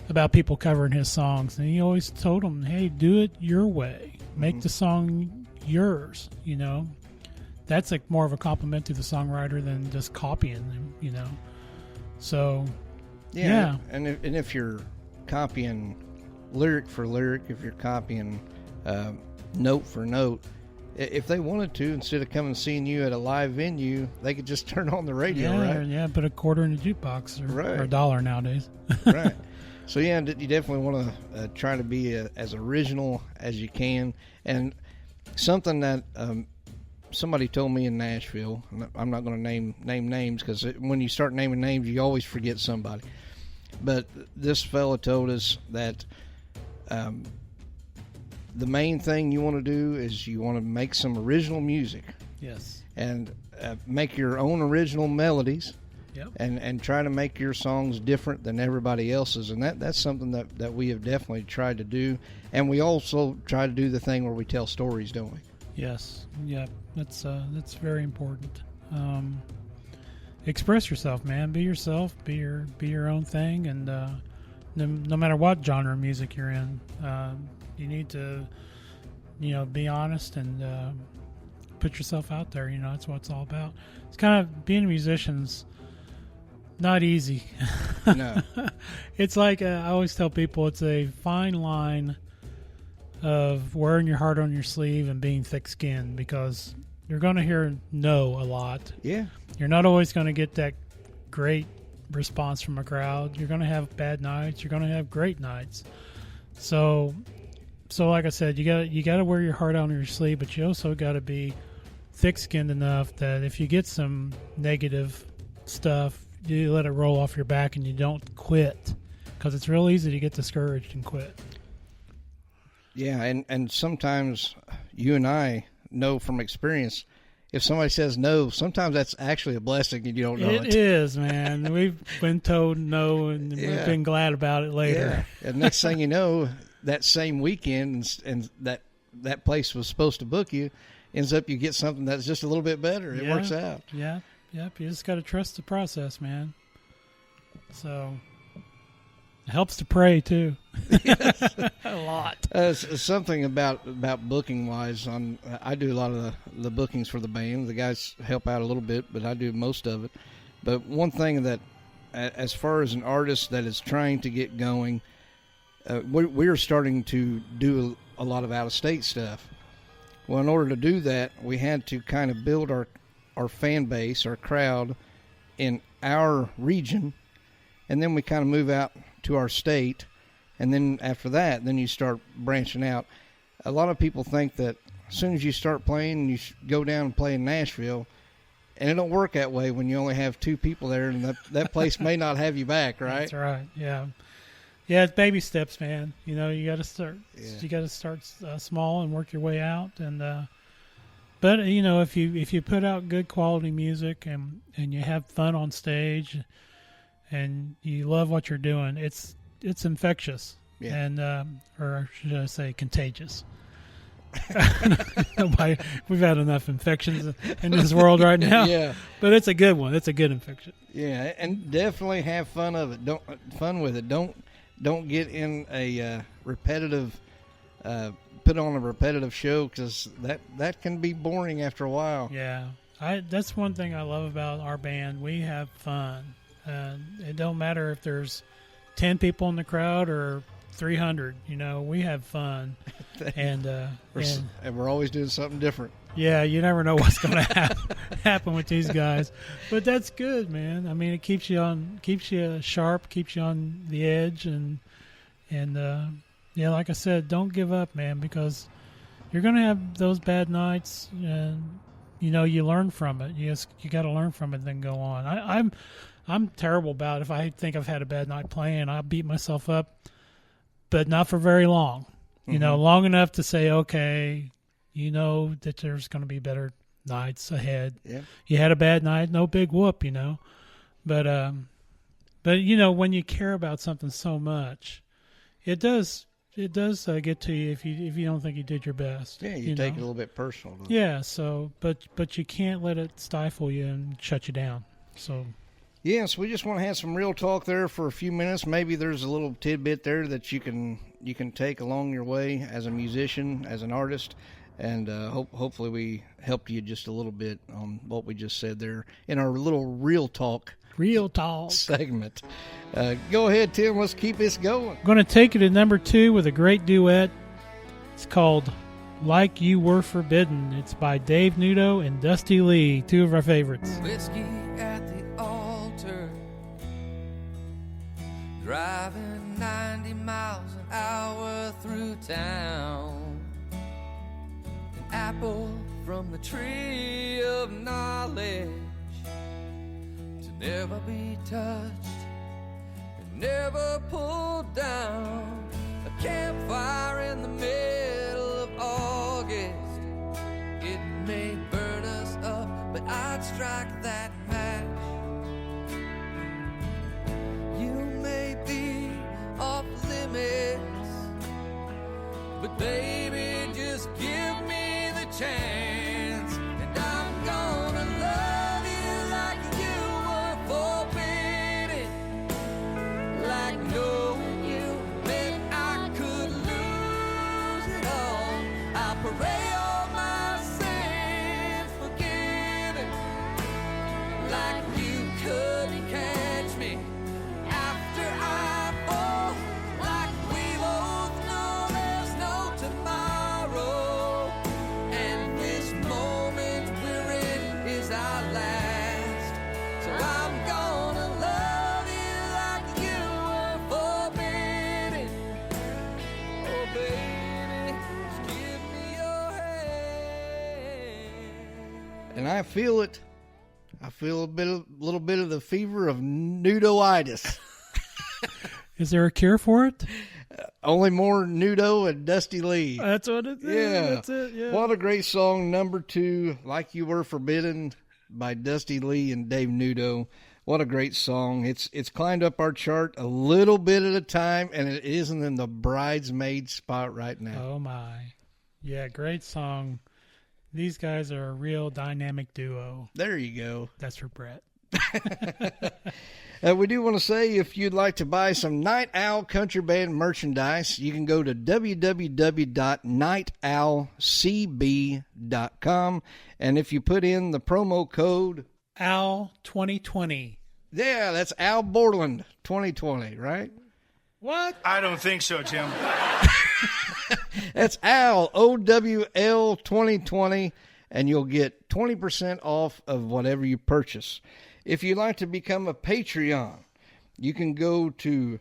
about people covering his songs, and he always told them, "Hey, do it your way. Make the song yours." That's like more of a compliment to the songwriter than just copying them. So. Yeah. And if you're copying lyric for lyric, if you're copying note for note, if they wanted to, instead of coming and seeing you at a live venue, they could just turn on the radio, right? Yeah, put a quarter in a jukebox or $1 nowadays. Right. So, you definitely want to try to be as original as you can. And something that somebody told me in Nashville, I'm not going to name names, because when you start naming names, you always forget somebody. But this fella told us that the main thing you want to do is you want to make some original music. Yes. And make your own original melodies. Yep. And try to make your songs different than everybody else's. And that's something that we have definitely tried to do. And we also try to do the thing where we tell stories, don't we? Yes. Yeah. That's very important. Express yourself, man. Be yourself. Be your own thing. And no matter what genre of music you're in, you need to, be honest and put yourself out there. That's what it's all about. It's kind of, being a musician's not easy. No. It's like, I always tell people, it's a fine line of wearing your heart on your sleeve and being thick-skinned, because you're going to hear no a lot. Yeah. You're not always going to get that great response from a crowd. You're going to have bad nights. You're going to have great nights. So like I said, you got to wear your heart on your sleeve, but you also got to be thick-skinned enough that if you get some negative stuff, you let it roll off your back and you don't quit, because it's real easy to get discouraged and quit. Yeah, and sometimes you and I know from experience, if somebody says no, sometimes that's actually a blessing and you don't know it. It is, man. We've been told no, and we've been glad about it later. Yeah. And next thing you know, that same weekend and that place was supposed to book you, ends up you get something that's just a little bit better. It works out. Yeah. Yep. You just got to trust the process, man. So it helps to pray too. A lot. Something about booking wise, I do a lot of the bookings for the band. The guys help out a little bit, but I do most of it. But one thing that, as far as an artist that is trying to get going, we're starting to do a lot of out-of-state stuff. Well, in order to do that, we had to kind of build our fan base, our crowd, in our region, and then we kind of move out to our state, and then after that, then you start branching out. A lot of people think that as soon as you start playing, you go down and play in Nashville, and it don't work that way when you only have 2 people there, and that place may not have you back, right? That's right. Yeah. Yeah, it's baby steps, man. You got to start. Yeah. You got to start small and work your way out. And but if you put out good quality music and you have fun on stage, and you love what you're doing, it's infectious. Yeah. And or should I say contagious? We've had enough infections in this world right now. Yeah. But it's a good one. It's a good infection. Yeah, and definitely have fun with it. Don't get in a repetitive put on a repetitive show, because that can be boring after a while. Yeah. That's one thing I love about our band. We have fun. It don't matter if there's 10 people in the crowd or 300. We have fun, and we're always doing something different. Yeah, you never know what's going to happen with these guys, but that's good, man. I mean, it keeps you sharp, keeps you on the edge, and yeah, like I said, don't give up, man, because you're going to have those bad nights, and you learn from it. You got to learn from it, then go on. I'm terrible about it. If I think I've had a bad night playing, I'll beat myself up, but not for very long. Long enough to say, okay, that there's going to be better nights ahead. Yeah. You had a bad night, no big whoop, But when you care about something so much, it does get to you if you don't think you did your best. Yeah, you take it a little bit personal. Yeah, so but you can't let it stifle you and shut you down. So yes, we just want to have some real talk there for a few minutes. Maybe there's a little tidbit there that you can take along your way as a musician, as an artist, and hopefully we helped you just a little bit on what we just said there in our little real talk segment. Go ahead, Tim. Let's keep this going. I'm going to take it to number 2 with a great duet. It's called Like You Were Forbidden. It's by Dave Nudo and Dusty Lee, 2 of our favorites. Whiskey at the altar, driving 90 miles an hour through town. An apple from the tree of knowledge, to never be touched and never pulled down. A campfire in the middle of August, it may burn us up, but I'd strike that match. You may be off limits, but baby, just give me the chance, and I'm gonna love you like you were forbidden, like knowing you meant I could lose it all. I'll pray all my sins forgiven, like you couldn't catch me after I fall, like we both know there's no tomorrow, and this moment we're in is our last. So I'm gonna love you like you were forbidden. Oh baby, just give me your hand. And I feel it. I feel a little bit of the fever of nudoitis. Is there a cure for it? Only more Nudo and Dusty Lee. That's what it is. Yeah. That's it. Yeah. What a great song, number 2, Like You Were Forbidden by Dusty Lee and Dave Nudo. What a great song. It's climbed up our chart a little bit at a time, and it isn't in the bridesmaid spot right now. Oh, my. Yeah, great song. These guys are a real dynamic duo. There you go. That's for Brett. We do want to say, if you'd like to buy some Night Owl Country Band merchandise, you can go to www.nightowlcb.com, and if you put in the promo code OWL2020. Yeah, that's Al Borland 2020, right? What? I don't think so, Jim. That's Al, OWL 2020, and you'll get 20% off of whatever you purchase. If you'd like to become a Patreon, you can go to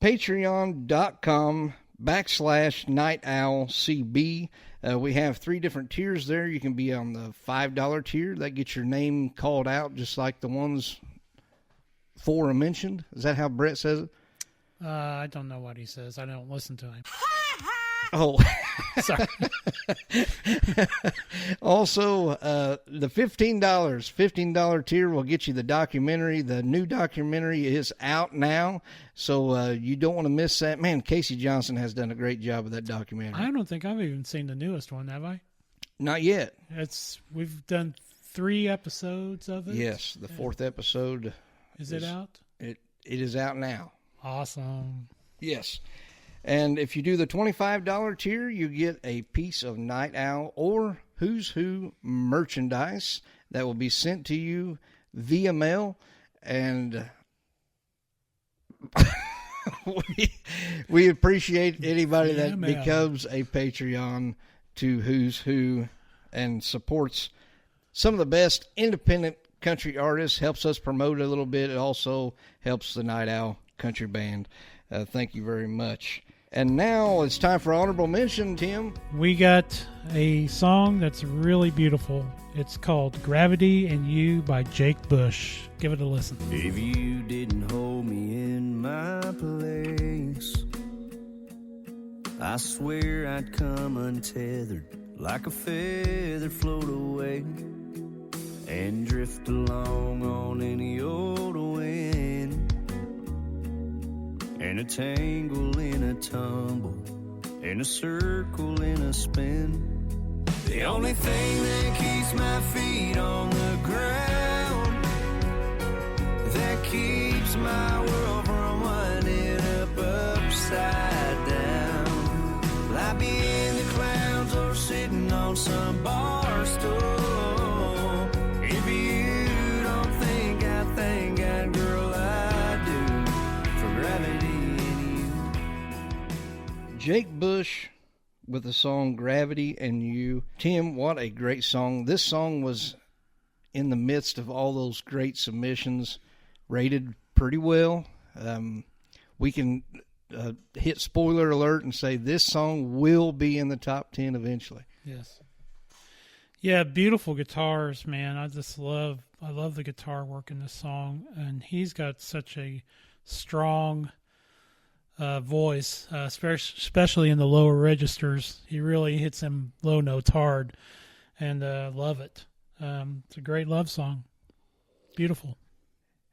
patreon.com/NightOwlCB. We have 3 different tiers there. You can be on the $5 tier. That gets your name called out just like the ones 4 mentioned. Is that how Brett says it? I don't know what he says. I don't listen to him. Oh, sorry. Also, the $15 tier will get you the documentary. The new documentary is out now, so you don't want to miss that. Man, Casey Johnson has done a great job with that documentary. I don't think I've even seen the newest one, have I? Not yet. We've done 3 episodes of it. Yes, the 4th episode. Is it out? It is out now. Awesome. Yes. And if you do the $25 tier, you get a piece of Night Owl or Who's Who merchandise that will be sent to you via mail. And we appreciate anybody that becomes a Patreon to Who's Who and supports some of the best independent country artists, helps us promote a little bit. It also helps the Night Owl Country Band. Thank you very much. And now it's time for honorable mention, Tim. We got a song that's really beautiful. It's called Gravity and You by Jake Bush. Give it a listen. If you didn't hold me in my place, I swear I'd come untethered, like a feather float away and drift along on any old wind. And a tangle in a tumble, and a circle in a spin. The only thing that keeps my feet on the ground, that keeps my world from winding up upside down. Will I be in the clouds or sitting on some bar stool? If you don't think I think I'd, girl, I do, for gravity. Jake Bush with the song Gravity and You. Tim, what a great song. This song was in the midst of all those great submissions, rated pretty well. We can hit spoiler alert and say this song will be in the top 10 eventually. Yes. Yeah, beautiful guitars, man. I love the guitar work in this song, and he's got such a strong voice, especially in the lower registers. He really hits them low notes hard, and love it. It's a great love song. Beautiful.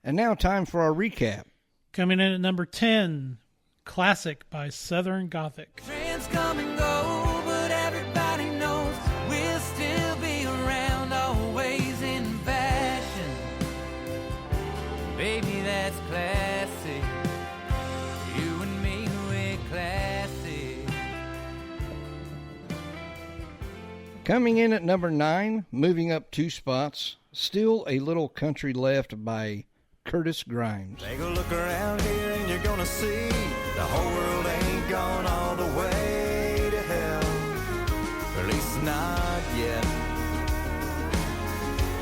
And now time for our recap. Coming in at number 10, Classic by Southern Gothic. Trends come and go, but everybody knows we'll still be around, always in fashion. Baby, that's classic. You and me, we're classic. Coming in at number 9, moving up 2 spots, Still a Little Country Left by Curtis Grimes. Take a look around here and you're gonna see the whole world ain't gone all the way to hell. At least not yet.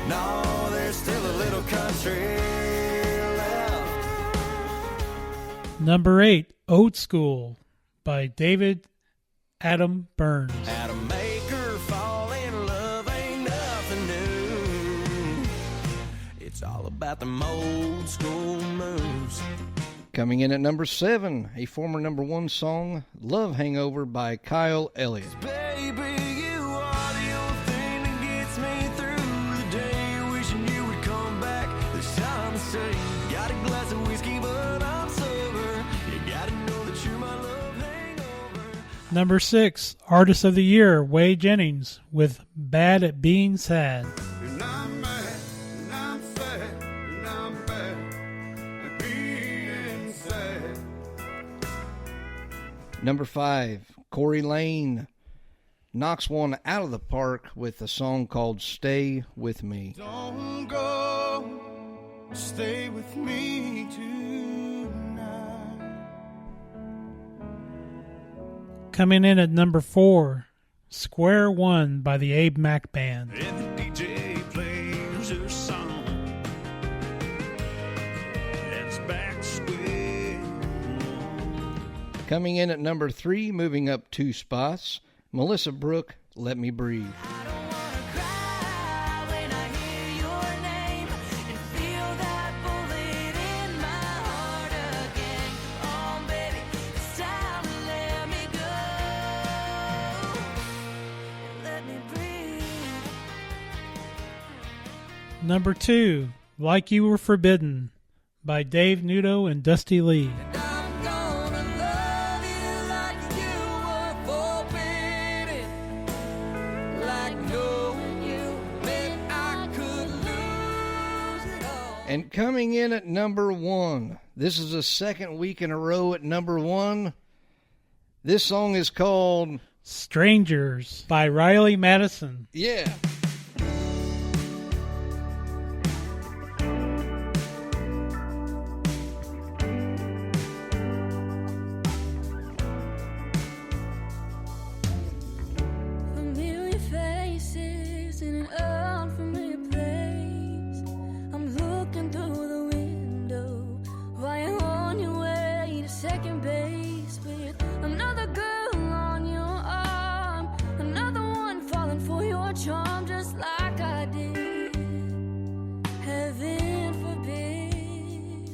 No, there's still a little country left. Number 8, Old School by David Adam Burns. How to make her fall in love ain't nothing new. It's all about them old school moves. Coming in at number 7, a former number 1 song, Love Hangover by Kyle Elliott. Baby, you are the only thing that gets me through the day. Wishing you would come back this time to say, got a glass of whiskey, but I'm sober. You gotta know that you're my love hangover. Number 6, Artist of the Year, Whey Jennings with Bad at Being Sad. And I'm mad, and I'm fat, and I'm bad at being sad. Number 5, Corey Lane knocks one out of the park with a song called Stay With Me. Don't go, stay with me tonight. Coming in at number 4, Square One by the Abe Mack Band. And the DJ plays her song. That's back square. Coming in at number 3, moving up 2 spots, Melissa Brooke, Let Me Breathe. Number 2, Like You Were Forbidden by Dave Nudo and Dusty Lee. And coming in at number 1, this is the second week in a row at number 1. This song is called Strangers by Riley Madison. Yeah. Familiar faces in an unfamiliar place. I'm looking through the window while you're on your way to second base with another girl on your arm, another one falling for your charm just like I did. Heaven forbid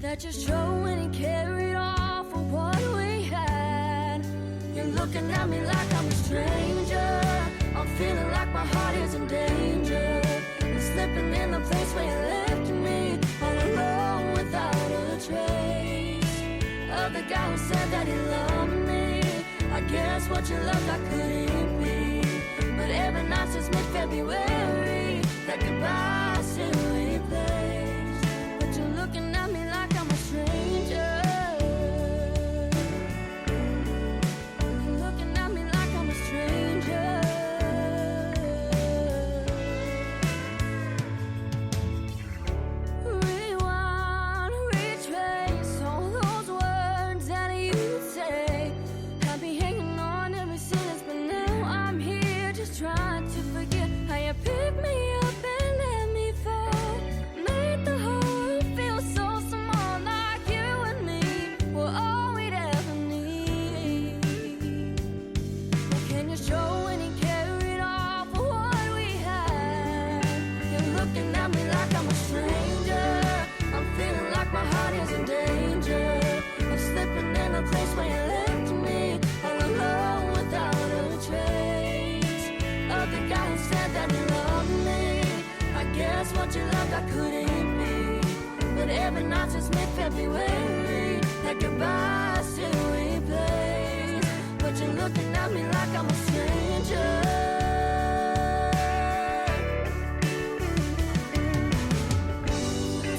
that you're showing and carried off of what we had. You're looking at me like I'm a stranger. I'm feeling like my heart is in danger. I'm slipping in the place where you left me, all alone without a trace of the guy who said that he loved me. I guess what you loved I couldn't be. But every night since mid-February, that goodbye still replaced. But you're looking at me like I'm a stranger. You're looking at me like I'm a stranger. Rewind, retrace all those words that you say. I've been hanging on ever since, but now I'm here just trying to forget how you picked me up and let me fall. Made the whole world feel so small, like you and me were all we'd ever need. But can you show any carried off of what we had? You're looking at me like I'm a stranger. I'm feeling like my heart is in danger. I'm slipping in a place where you left me, all alone without a trace of the guy who said that he loved me. I guess what you loved I couldn't be. But every night since mid-February, that goodbye still replays. But you're looking at me like I'm a stranger.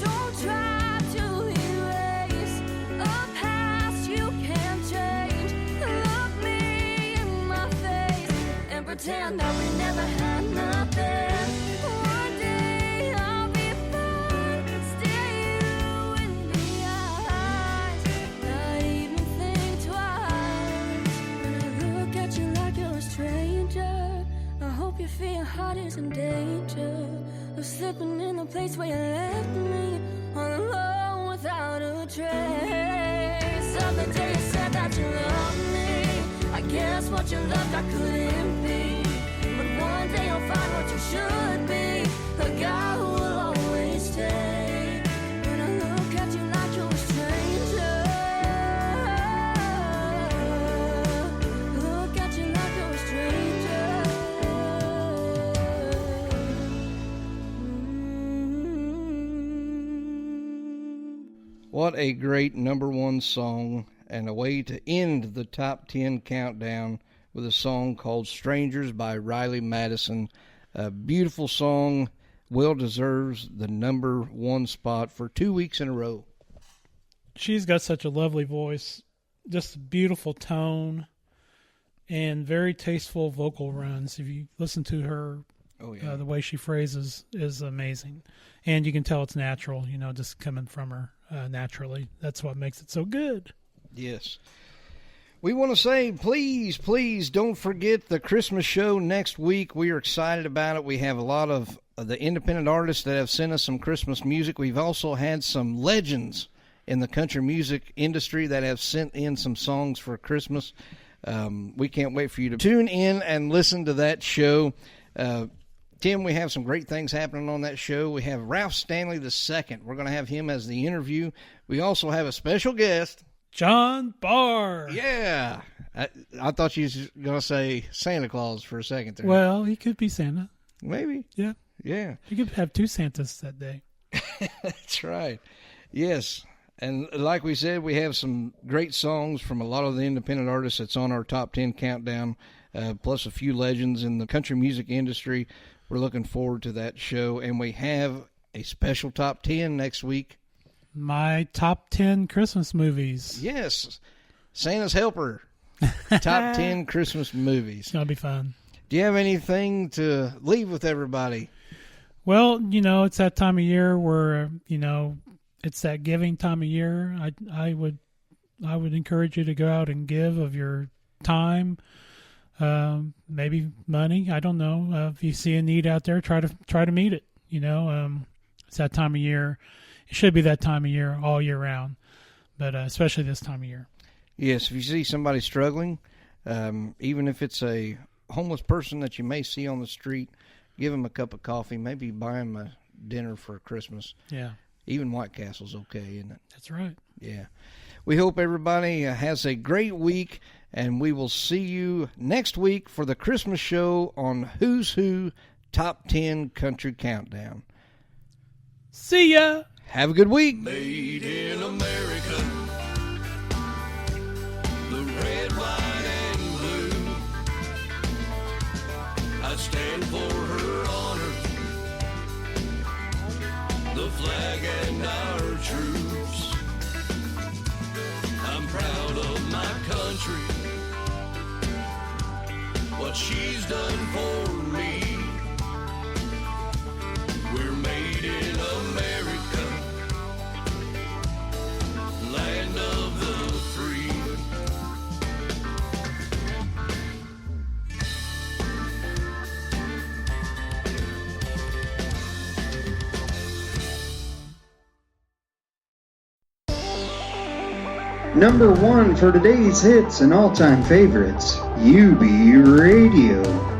Don't try to erase a past you can't change. Look me in my face and pretend that we never had nothing. One day I'll be fine, stare you in the eyes, not even think twice. When I look at you like you're a stranger, I hope you feel your heart is in danger of slipping in the place where you left me, all alone without a trace of the day you said that you loved me. I guess what you loved I couldn't be. But one day you'll find what you should be, a guy who will always stay. When I look at you like you're a stranger, look at you like you're a stranger. What a great number 1 song, and a way to end the top 10 countdown with a song called Strangers by Riley Madison. A beautiful song, well deserves the number 1 spot for 2 weeks in a row. She's got such a lovely voice, just a beautiful tone, and very tasteful vocal runs. If you listen to her, the way she phrases is amazing. And you can tell it's natural, just coming from her naturally. That's what makes it so good. Yes. We want to say, please don't forget the Christmas show next week. We are excited about it. We have a lot of the independent artists that have sent us some Christmas music. We've also had some legends in the country music industry that have sent in some songs for Christmas. We can't wait for you to tune in and listen to that show. Tim, we have some great things happening on that show. We have Ralph Stanley II. We're going to have him as the interview. We also have a special guest, John Barr. Yeah. I thought you was going to say Santa Claus for a second there. Well, he could be Santa. Maybe. Yeah. Yeah. You could have 2 Santas that day. That's right. Yes. And like we said, we have some great songs from a lot of the independent artists that's on our top 10 countdown, plus a few legends in the country music industry. We're looking forward to that show. And we have a special top 10 next week. My top 10 Christmas movies. Yes. Santa's Helper. Top 10 Christmas movies. It's going to be fun. Do you have anything to leave with everybody? Well, it's that time of year where, it's that giving time of year. I would encourage you to go out and give of your time, maybe money. I don't know. If you see a need out there, try to meet it. It's that time of year. It should be that time of year all year round, but especially this time of year. Yes, if you see somebody struggling, even if it's a homeless person that you may see on the street, give them a cup of coffee, maybe buy them a dinner for Christmas. Yeah. Even White Castle's okay, isn't it? That's right. Yeah. We hope everybody has a great week, and we will see you next week for the Christmas show on Who's Who Top 10 Country Countdown. See ya! Have a good week. Made in America. The red, white, and blue. I stand for her honor. The flag and our troops. I'm proud of my country. What she's done for me. We're made in America, land of the free. Number 1 for today's hits and all-time favorites, UB Radio.